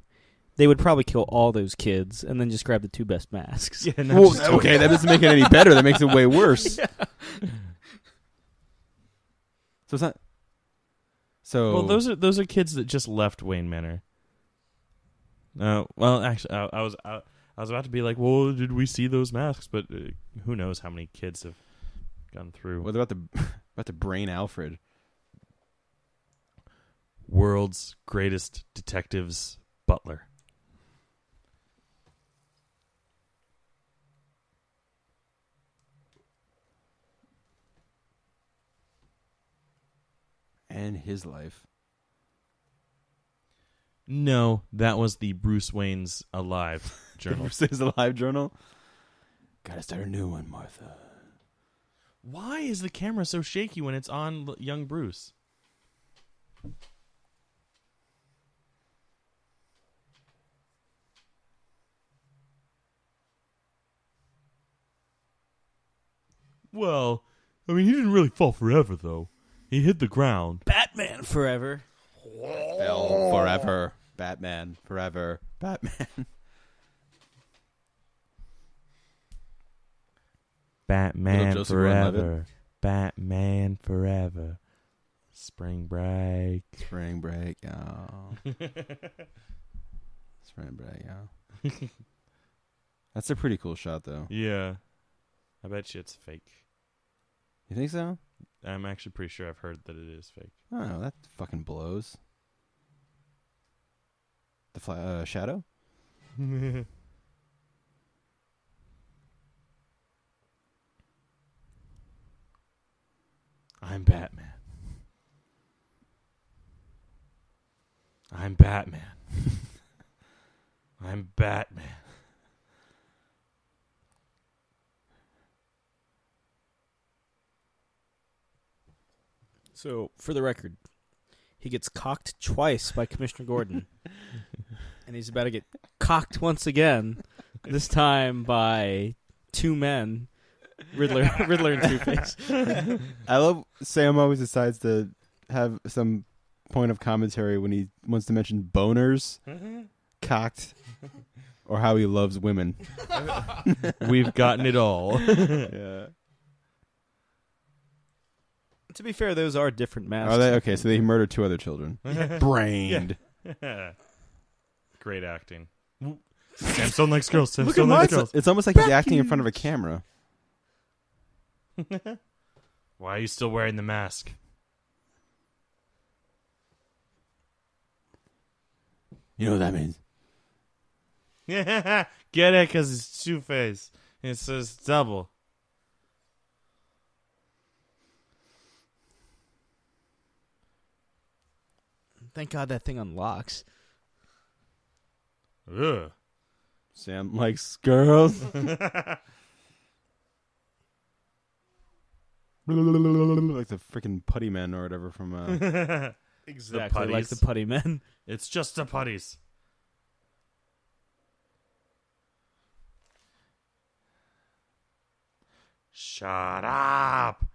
they would probably kill all those kids and then just grab the two best masks. yeah, well, okay, that doesn't make it any better. That makes it way worse. Yeah. So it's not. So Well, those are kids that just left Wayne Manor. Well, actually, I was about to be like, well, did we see those masks? But who knows how many kids have gone through. what about the brain Alfred? World's greatest detective's butler. And his life. No, that was the Bruce Wayne's Alive journal. His Alive journal. Gotta start a new one, Martha. Why is the camera so shaky when it's on young Bruce? Well, I mean, he didn't really fall forever, though. He hit the ground. Batman forever. Fell forever. Batman forever. Batman. Batman Joseph forever. Gordon-Levitt. Batman forever. Spring break. Spring break, y'all. Spring break, y'all. That's a pretty cool shot, though. Yeah. I bet you it's fake. You think so? I'm actually pretty sure I've heard that it is fake. Oh, that fucking blows. The shadow? I'm Batman. I'm Batman. I'm Batman. So, for the record, he gets cocked twice by Commissioner Gordon. And he's about to get cocked once again, this time by two men, Riddler and Two-Face. I love Sam always decides to have some point of commentary when he wants to mention boners, cocked, or how he loves women. We've gotten it all. Yeah. To be fair, those are different masks. Are they? Okay, so they murdered two other children. Brained. Great acting. Sam Stone likes girls. Sam Look at Stone likes Martha. girls. It's almost like he's acting in front of a camera. Why are you still wearing the mask? You know what that means? Get it? Because it's Two-Face. It says double. Thank God that thing unlocks. Ugh. Sam likes girls. Like the freaking putty men or whatever from. Exactly like the putty men. It's just the putties. Shut up.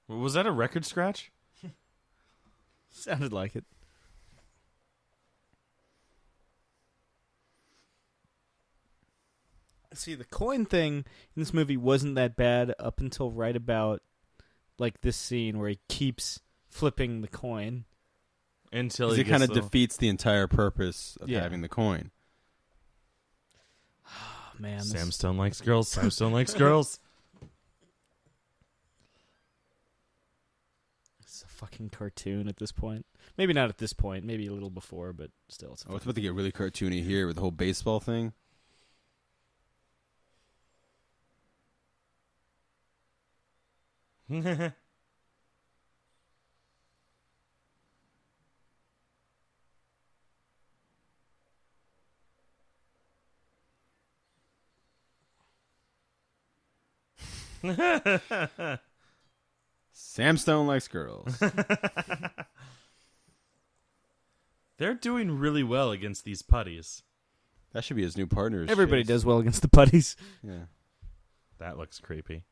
Was that a record scratch? Sounded like it. See, the coin thing in this movie wasn't that bad up until right about like this scene where he keeps flipping the coin. Until it kind of defeats the entire purpose of Yeah. having the coin. Oh, man, Sam Stone likes girls. Sam Stone likes girls. It's a fucking cartoon at this point. Maybe not at this point. Maybe a little before, but still. It's Oh, it's about to get really cartoony here with the whole baseball thing. Sam Stone likes girls. They're doing really well against these putties. That should be his new partner. Everybody does well against the putties. Yeah. That looks creepy.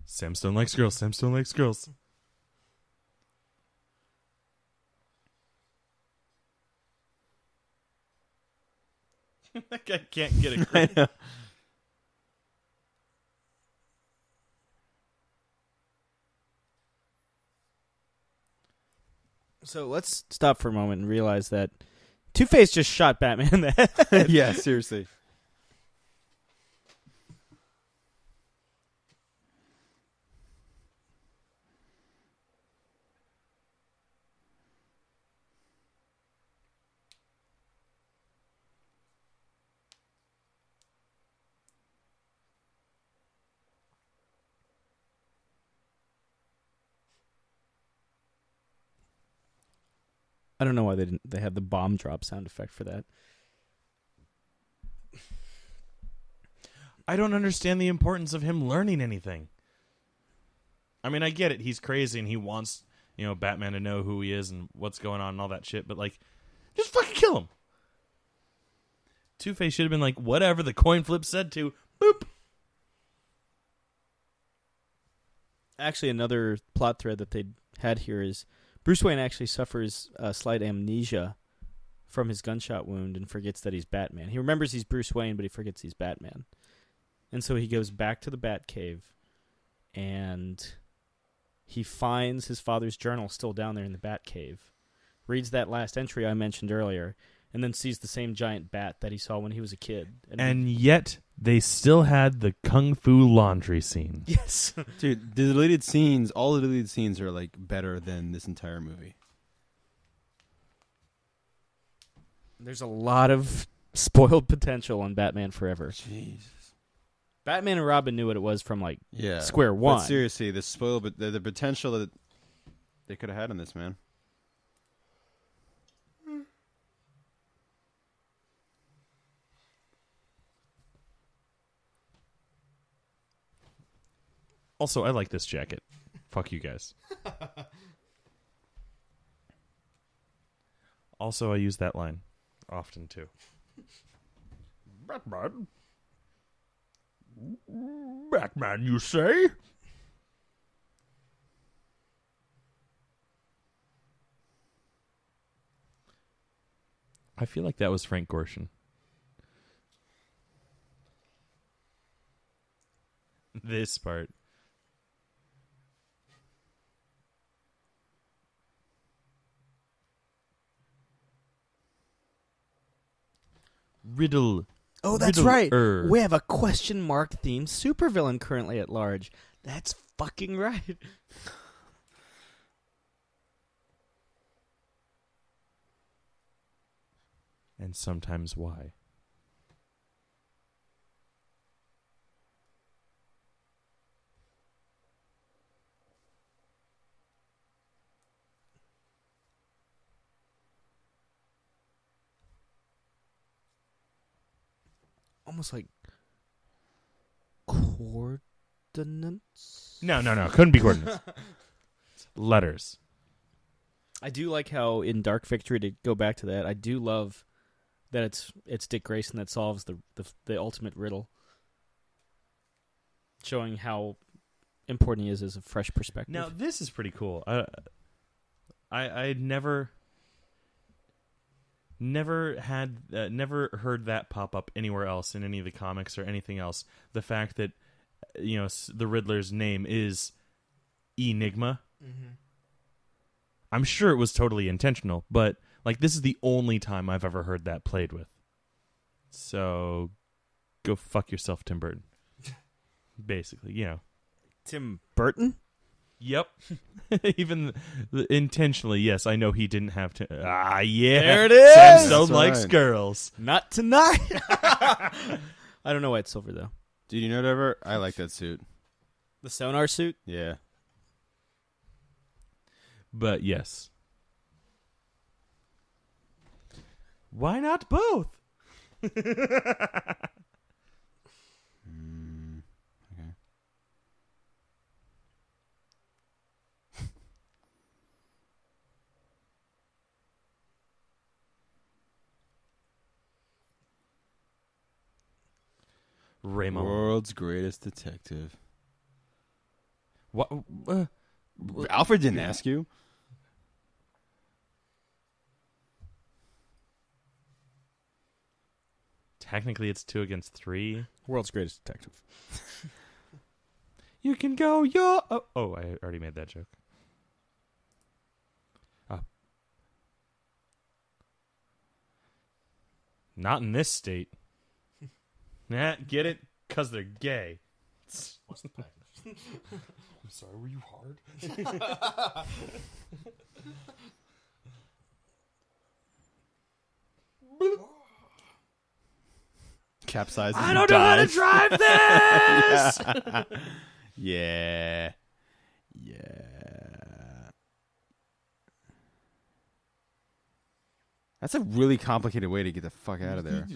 Sam Stone likes girls. Sam Stone likes girls. That guy can't get a grip. So let's stop for a moment and realize that Two-Face just shot Batman in the head. Yeah, seriously. I don't know why they had the bomb drop sound effect for that. I don't understand the importance of him learning anything. I mean, I get it. He's crazy and he wants, Batman to know who he is and what's going on and all that shit. But, just fucking kill him. Two-Face should have been like, whatever the coin flip said to, boop. Actually, another plot thread that they had here is Bruce Wayne actually suffers slight amnesia from his gunshot wound and forgets that he's Batman. He remembers he's Bruce Wayne, but he forgets he's Batman. And so he goes back to the Batcave, and he finds his father's journal still down there in the Batcave, reads that last entry I mentioned earlier, and then sees the same giant bat that he saw when he was a kid. And yet, they still had the Kung Fu laundry scene. Yes. Dude, the deleted scenes, all the deleted scenes are, better than this entire movie. There's a lot of spoiled potential on Batman Forever. Jesus. Batman and Robin knew what it was from, yeah. square one. But seriously, the potential that they could have had in this, man. Also, I like this jacket. Fuck you guys. Also, I use that line often, too. Batman? Batman, you say? I feel like that was Frank Gorshin. This part. Riddle. Oh, that's Riddler. right. We have a question mark themed supervillain currently at large. That's fucking right. And sometimes why? Almost like coordinates. No. Couldn't be coordinates. Letters. I do like how in Dark Victory, to go back to that, I do love that it's Dick Grayson that solves the ultimate riddle, showing how important he is as a fresh perspective. Now this is pretty cool. I never heard that pop up anywhere else in any of the comics or anything else. The fact that the Riddler's name is Enigma. Mm-hmm. I'm sure it was totally intentional, but this is the only time I've ever heard that played with. So go fuck yourself, Tim Burton. Basically, Tim Burton? Yep. Even intentionally, yes. I know he didn't have to. Yeah. There it is. Sam Stone That's likes right. girls. Not tonight. I don't know why it's silver, though. Dude, you know whatever? I like that suit. The sonar suit? Yeah. But yes. Why not both? Raymond. World's greatest detective. What? Alfred didn't ask you. Technically, it's 2 against 3. World's greatest detective. You can go, yo. Oh, I already made that joke. Not in this state. Nah, get it? Because they're gay. I'm sorry, were you hard? Capsizes. I don't know how to drive this! Yeah. That's a really complicated way to get the fuck out of there.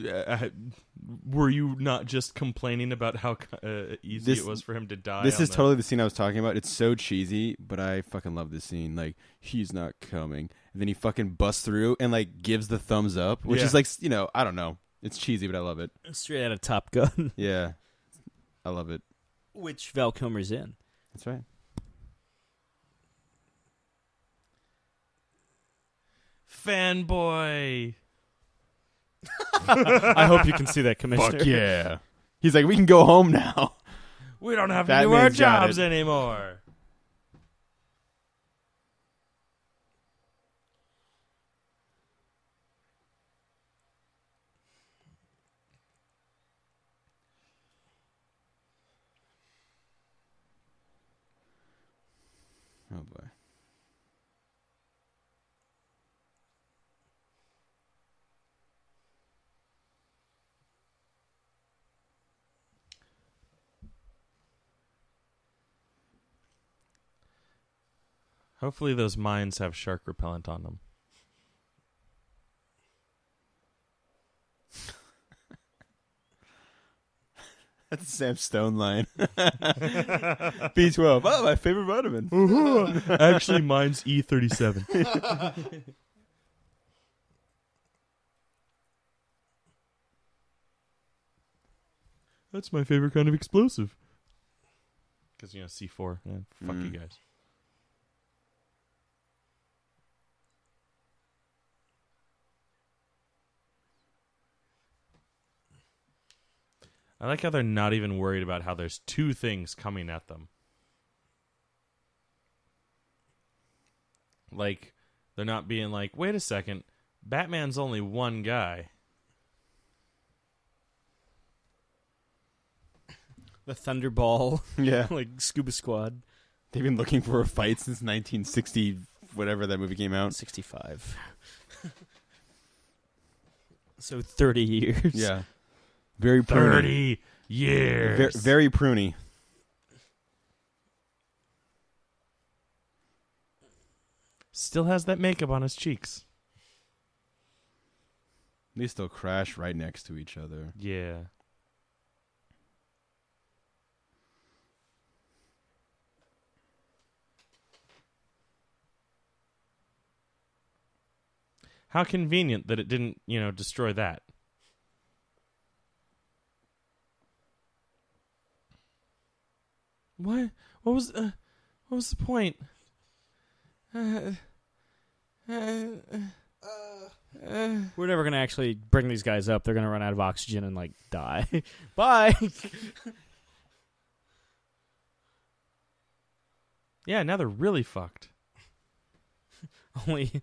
Were you not just complaining about how easy it was for him to die? This is totally the scene I was talking about. It's so cheesy, but I fucking love this scene. Like, he's not coming. And then he fucking busts through and, like, gives the thumbs up, which is, like, you know, I don't know. It's cheesy, but I love it. Straight out of Top Gun. Yeah. I love it. Which Val Kilmer's in. That's right. Fanboy. I hope you can see that, Commissioner. Fuck yeah. He's like, we can go home now. We don't have to do our Batman's got jobs it. anymore. Oh, boy. Hopefully those mines have shark repellent on them. That's a Sam Stone line. B12. Oh, my favorite vitamin. Actually, mine's E37. That's my favorite kind of explosive. Because, you know, C4. Yeah, fuck you guys. I like how they're not even worried about how there's 2 things coming at them. Like, they're not being like, wait a second, Batman's only one guy. The Thunderball. Yeah. Like Scuba Squad. They've been looking for a fight since 1960, whatever that movie came out. 65. So 30 years. Yeah. Very pruny. 30 years. Very pruny. Still has that makeup on his cheeks. They still crash right next to each other. Yeah. How convenient that it didn't, you know, destroy that. What? What was the point? We're never going to actually bring these guys up. They're going to run out of oxygen and, like, die. Bye! Yeah, now they're really fucked. Only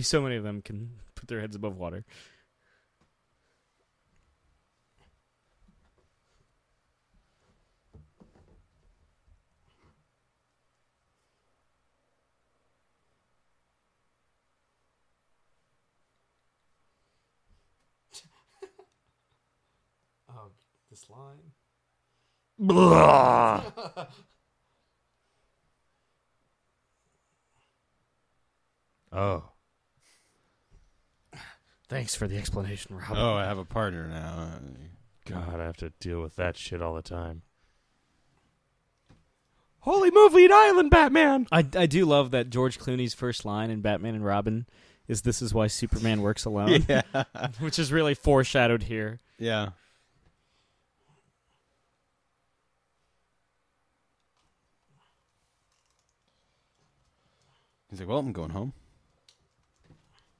so many of them can put their heads above water. Oh, this line. Blah. Oh. Thanks for the explanation, Rob. Oh, I have a partner now. God, I have to deal with that shit all the time. Holy Movie Island, Batman! I do love that George Clooney's first line in Batman and Robin is "This is why Superman works alone," Yeah. which is really foreshadowed here. Yeah. He's like, well, I'm going home.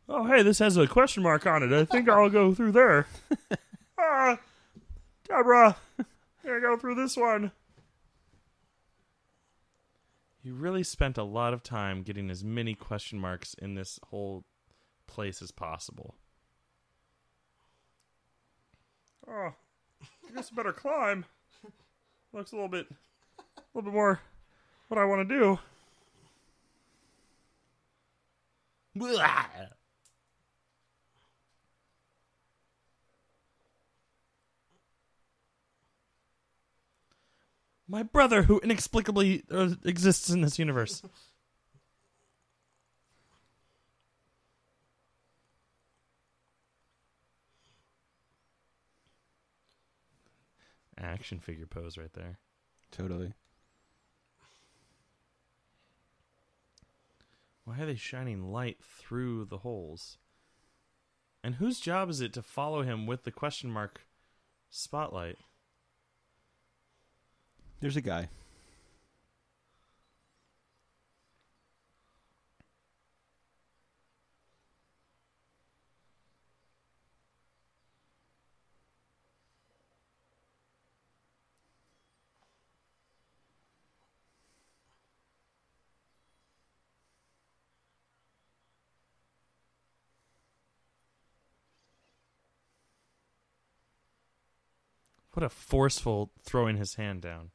Oh, hey, this has a question mark on it. I think I'll go through there. Deborah, gonna go through this one. You really spent a lot of time getting as many question marks in this whole place as possible. Oh, I guess I better climb. Looks a little bit more what I want to do. My brother, who inexplicably exists in this universe. Action figure pose right there. Totally. Why are they shining light through the holes? And whose job is it to follow him with the question mark spotlight? There's a guy. What a forceful throwing his hand down.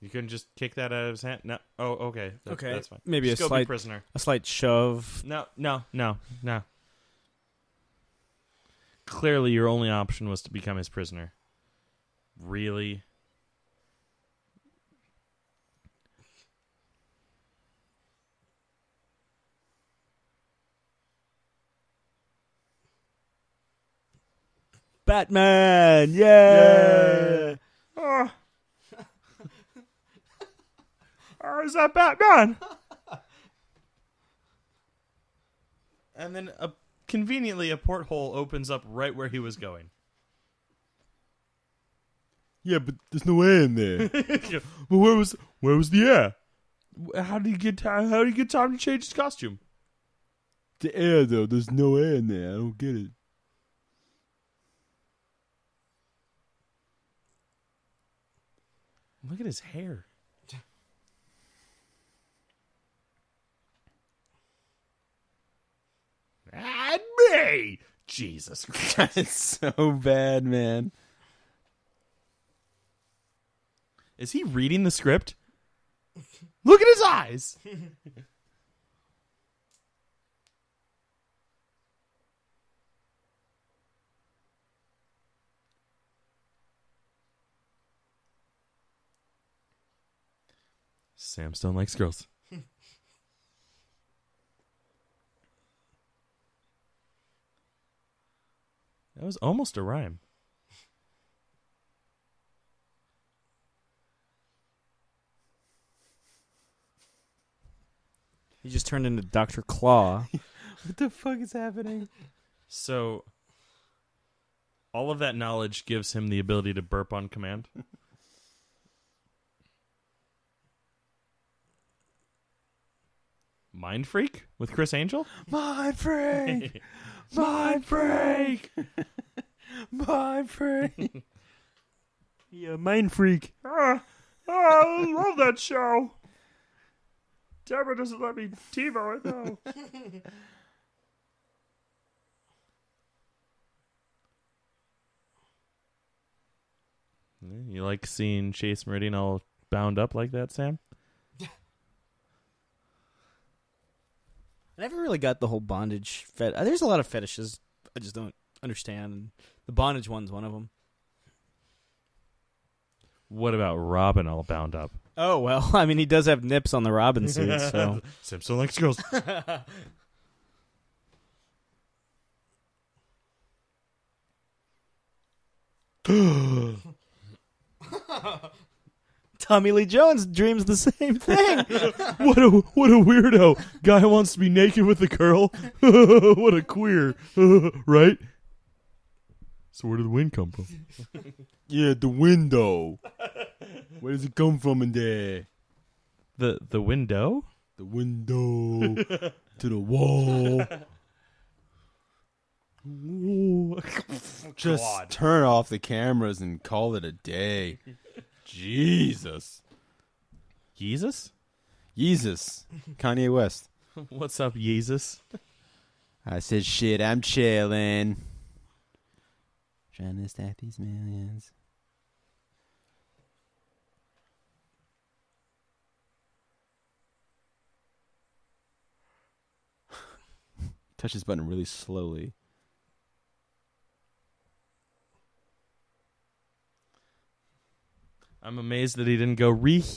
You couldn't just kick that out of his hand? No. Oh, okay. Okay. That's fine. Maybe just a go slight be prisoner. A slight shove. No. Clearly, your only option was to become his prisoner. Really? Batman! Yeah! Oh, is that Batman? And then conveniently, a porthole opens up right where he was going. Yeah, but there's no air in there. But where was the air? How did he get time? How did he get time to change his costume? The air, though. There's no air in there. I don't get it. Look at his hair. And me! Jesus Christ. It's so bad, man. Is he reading the script? Look at his eyes! Sam Stone likes girls. That was almost a rhyme. He just turned into Dr. Claw. What the fuck is happening? So, all of that knowledge gives him the ability to burp on command. Mind Freak with Chris Angel? Mind freak! Mind freak! Mind freak! Yeah, mind freak. I love that show. Deborah doesn't let me TiVo it, though. You like seeing Chase Meridian all bound up like that, Sam? I never really got the whole bondage there's a lot of fetishes I just don't understand. The bondage one's one of them. What about Robin all bound up? Oh, well, I mean, he does have nips on the Robin suit, so. Simpson likes girls. Tommy Lee Jones dreams the same thing. What a weirdo. Guy wants to be naked with a girl. What a queer. Right? So where did the wind come from? Yeah, the window. Where does it come from in there? The window? The window to the wall. Just God. turn off the cameras and call it a day. Jesus. Jesus? Jesus. Kanye West. What's up, Jesus? I said, shit, I'm chillin'. Trying to stack these millions. Touch this button really slowly. I'm amazed that he didn't go really.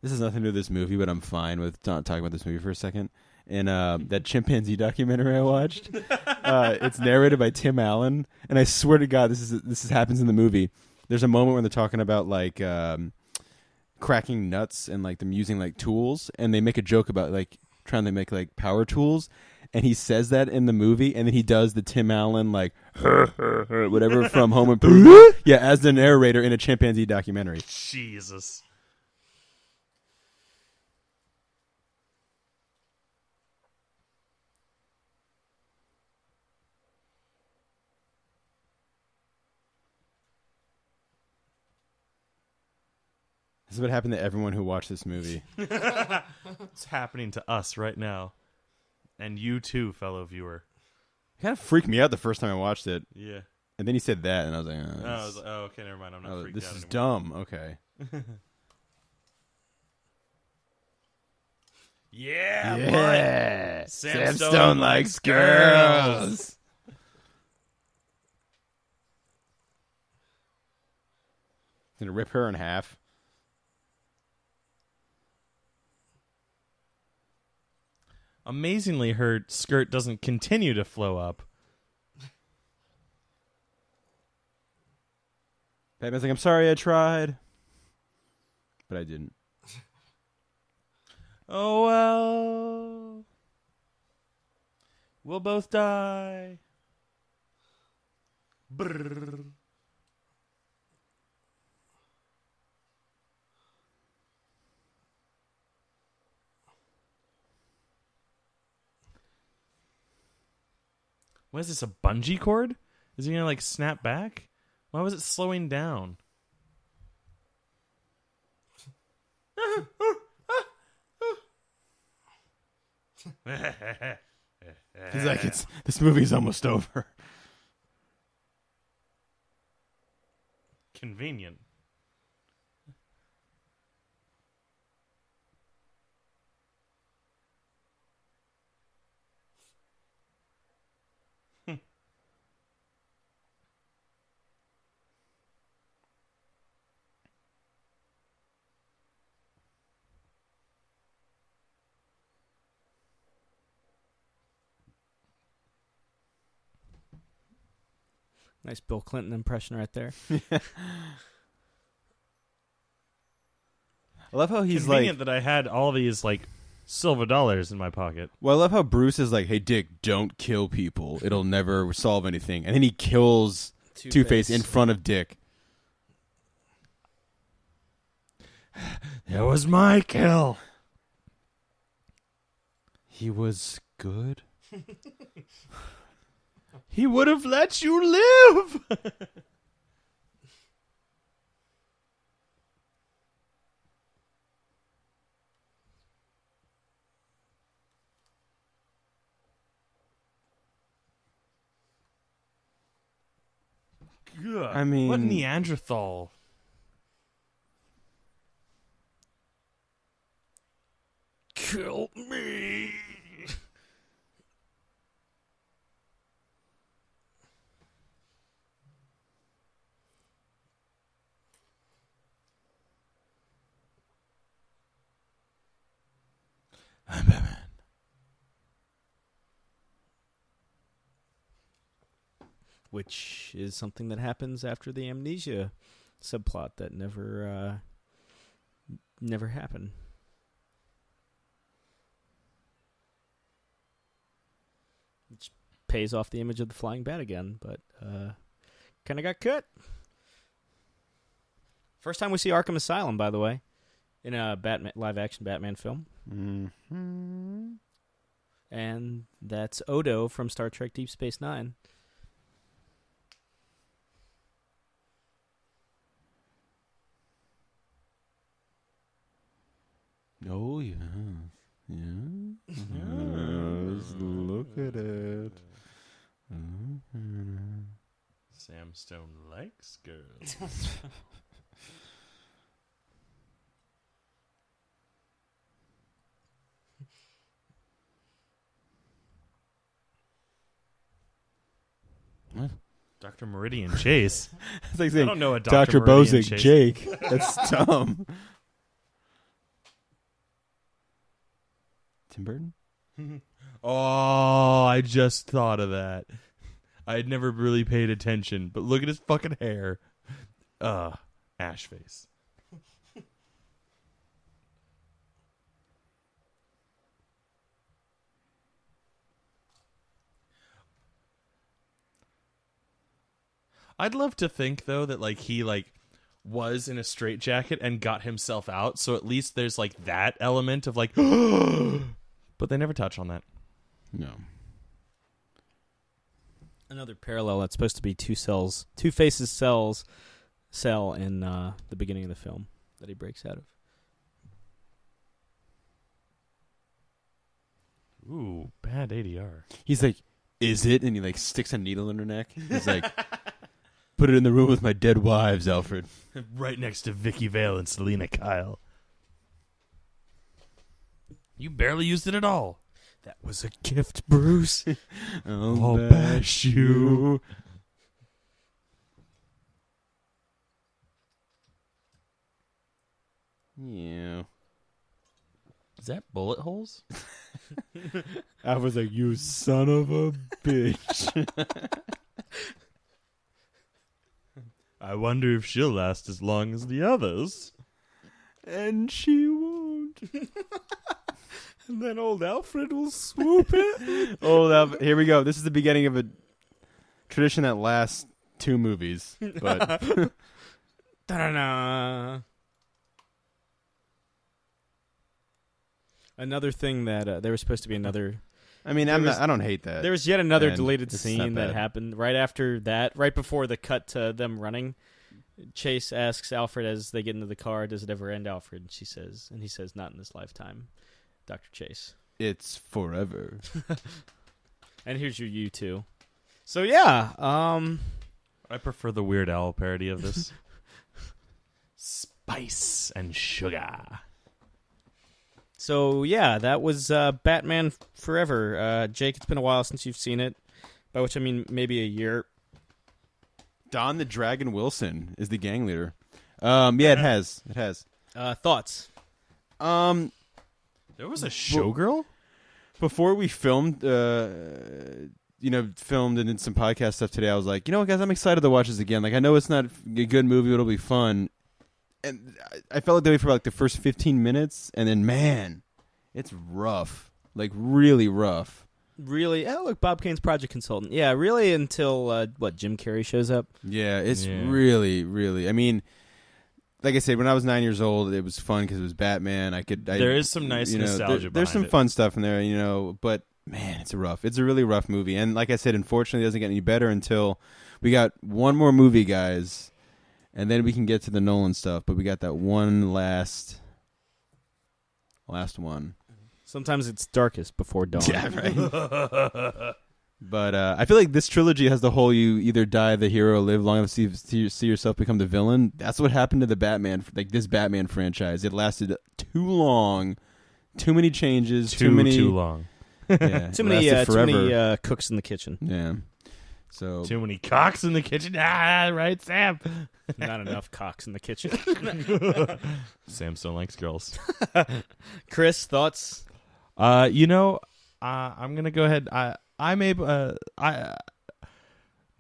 This has nothing to do with this movie, but I'm fine with not talking about this movie for a second. And that chimpanzee documentary I watched, it's narrated by Tim Allen, and I swear to God, this happens in the movie. There's a moment when they're talking about like cracking nuts and like them using like tools, and they make a joke about like trying to make like power tools, and he says that in the movie, and then he does the Tim Allen like whatever from Home Improvement, yeah, as the narrator in a chimpanzee documentary. Jesus. This is what happened to everyone who watched this movie. It's happening to us right now. And you too, fellow viewer. It kind of freaked me out the first time I watched it. Yeah. And then he said that, and I was like, Oh, okay, never mind. I'm not freaked this out is anymore. dumb. Okay. Yeah, Sam Stone Stone likes likes girls. Gonna rip her in half. Amazingly, her skirt doesn't continue to flow up. Batman's like, I'm sorry I tried. But I didn't. Oh, well. We'll both die. Brrr. What is this, a bungee cord? Is he going to, like, snap back? Why was it slowing down? He's like, this movie's almost over. Convenient. Nice Bill Clinton impression right there. I love how he's Convenient like, that I had all these, like, silver dollars in my pocket. well, I love how Bruce is like, hey, Dick, don't kill people. It'll never solve anything. And then he kills Two-Face in front of Dick. It was my kill. He was good. He would have let you live. I mean, what Neanderthal? Kill me. I'm Batman. which is something that happens after the amnesia subplot that never happened. Which pays off the image of the flying bat again, but kind of got cut. First time we see Arkham Asylum, by the way, in a Batman live-action Batman film. Mm-hmm. And that's Odo from Star Trek Deep Space Nine. Oh, yeah. Yeah. Yes, look at it. Sam Stone likes girls. What? Dr. Meridian Chase. It's like I saying don't know a Dr. Meridian Bozic, Chase. Jake. That's dumb. Tim Burton? Oh, I just thought of that. I had never really paid attention, but look at his fucking hair. Ash face. I'd love to think though that he was in a straitjacket and got himself out, so at least there's that element of but they never touch on that. No. Another parallel that's supposed to be Two Faces cell in the beginning of the film that he breaks out of. Ooh, bad ADR. He's like, is it? And he sticks a needle in her neck. He's like, put it in the room with my dead wives, Alfred. Right next to Vicky Vale and Selena Kyle. You barely used it at all. That was a gift, Bruce. I'll bash you. Yeah. Is that bullet holes? I was like, you son of a bitch. I wonder if she'll last as long as the others. And she won't. And then old Alfred will swoop it. Here we go. This is the beginning of a tradition that lasts 2 movies. But Da-da-da. Another thing that there was supposed to be another. I mean, I don't hate that. There was yet another And deleted it's scene not that bad. happened right after that, right before the cut to them running. Chase asks Alfred as they get into the car, "Does it ever end, Alfred?" And he says, "Not in this lifetime, Dr. Chase." It's forever. And here's your U2. So yeah, I prefer the Weird Al parody of this. Spice and sugar. So yeah, that was Batman Forever. Jake, it's been a while since you've seen it, by which I mean maybe a year. Don the Dragon Wilson is the gang leader. Yeah, it has. It has. Thoughts? There was a showgirl? Before we filmed, filmed and did some podcast stuff today, I was like, you know what, guys, I'm excited to watch this again. I know it's not a good movie, but it'll be fun. And I felt like that way for the first 15 minutes, and then, man, it's rough. Really rough. Really? Oh, look, Bob Kane's project consultant. Yeah, really until, Jim Carrey shows up? Yeah, it's really, really. I mean, like I said, when I was 9 years old, it was fun because it was Batman. There is some nice nostalgia There's some behind it. fun stuff in there, but, man, it's a really rough movie. And like I said, unfortunately, it doesn't get any better until we got one more movie, guys, and then we can get to the Nolan stuff. But we got that one last one. Sometimes it's darkest before dawn. Yeah, right. But I feel like this trilogy has the whole you either die the hero or live long enough to see yourself become the villain. That's what happened to the Batman, this Batman franchise. It lasted too long, too many changes, too long. Yeah, Too it lasted many cooks in the kitchen. Yeah. So Too many cocks in the kitchen. Ah, right, Sam. Not enough cocks in the kitchen. Sam still likes girls. Chris, thoughts? I'm gonna go ahead. I'm able.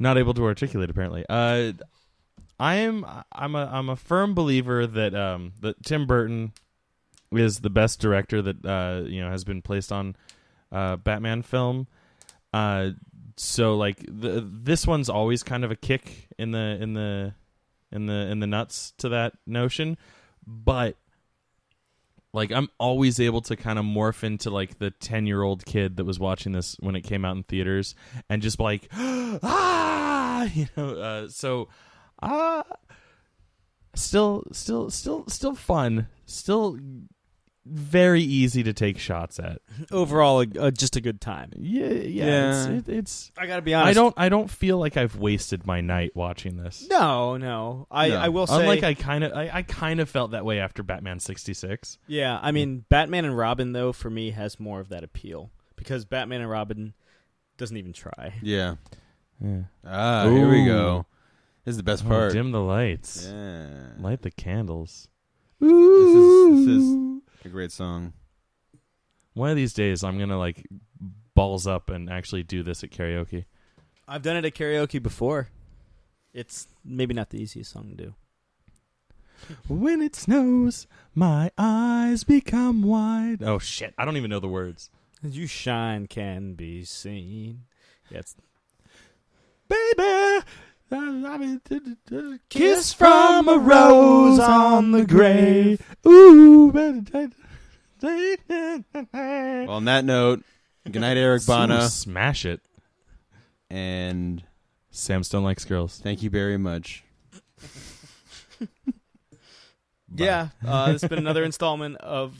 not able to articulate. Apparently, I'm a firm believer that that Tim Burton is the best director that has been placed on Batman film. So like this one's always kind of a kick in the nuts to that notion, but like I'm always able to kind of morph into like the 10-year-old kid that was watching this when it came out in theaters and just like still fun, still very easy to take shots at. Overall, just a good time. Yeah. It's I gotta be honest. I don't feel like I've wasted my night watching this. No. I will say, unlike I kind of felt that way after Batman 66. Yeah, I mean, Batman and Robin though for me has more of that appeal because Batman and Robin doesn't even try. Yeah. Yeah. Here we go. This is the best part. Dim the lights. Yeah. Light the candles. This is a great song. One of these days, I'm gonna like balls up and actually do this at karaoke. I've done it at karaoke before. It's maybe not the easiest song to do. When it snows, my eyes become wide. Oh shit! I don't even know the words. As you shine can be seen. Yeah, it's Baby, kiss from a rose on the grave. Ooh, Well, on that note, good night, Eric Bana. Smash it. And Sam Stone likes girls. thank you very much. yeah. This has been another installment of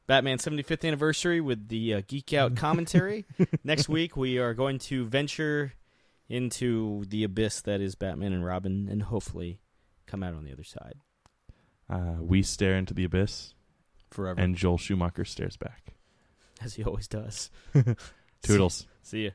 Batman's 75th anniversary with the Geek Out commentary. Next week, we are going to venture into the abyss that is Batman and Robin and hopefully come out on the other side. We stare into the abyss. Forever. And Joel Schumacher stares back. As he always does. Toodles. See ya.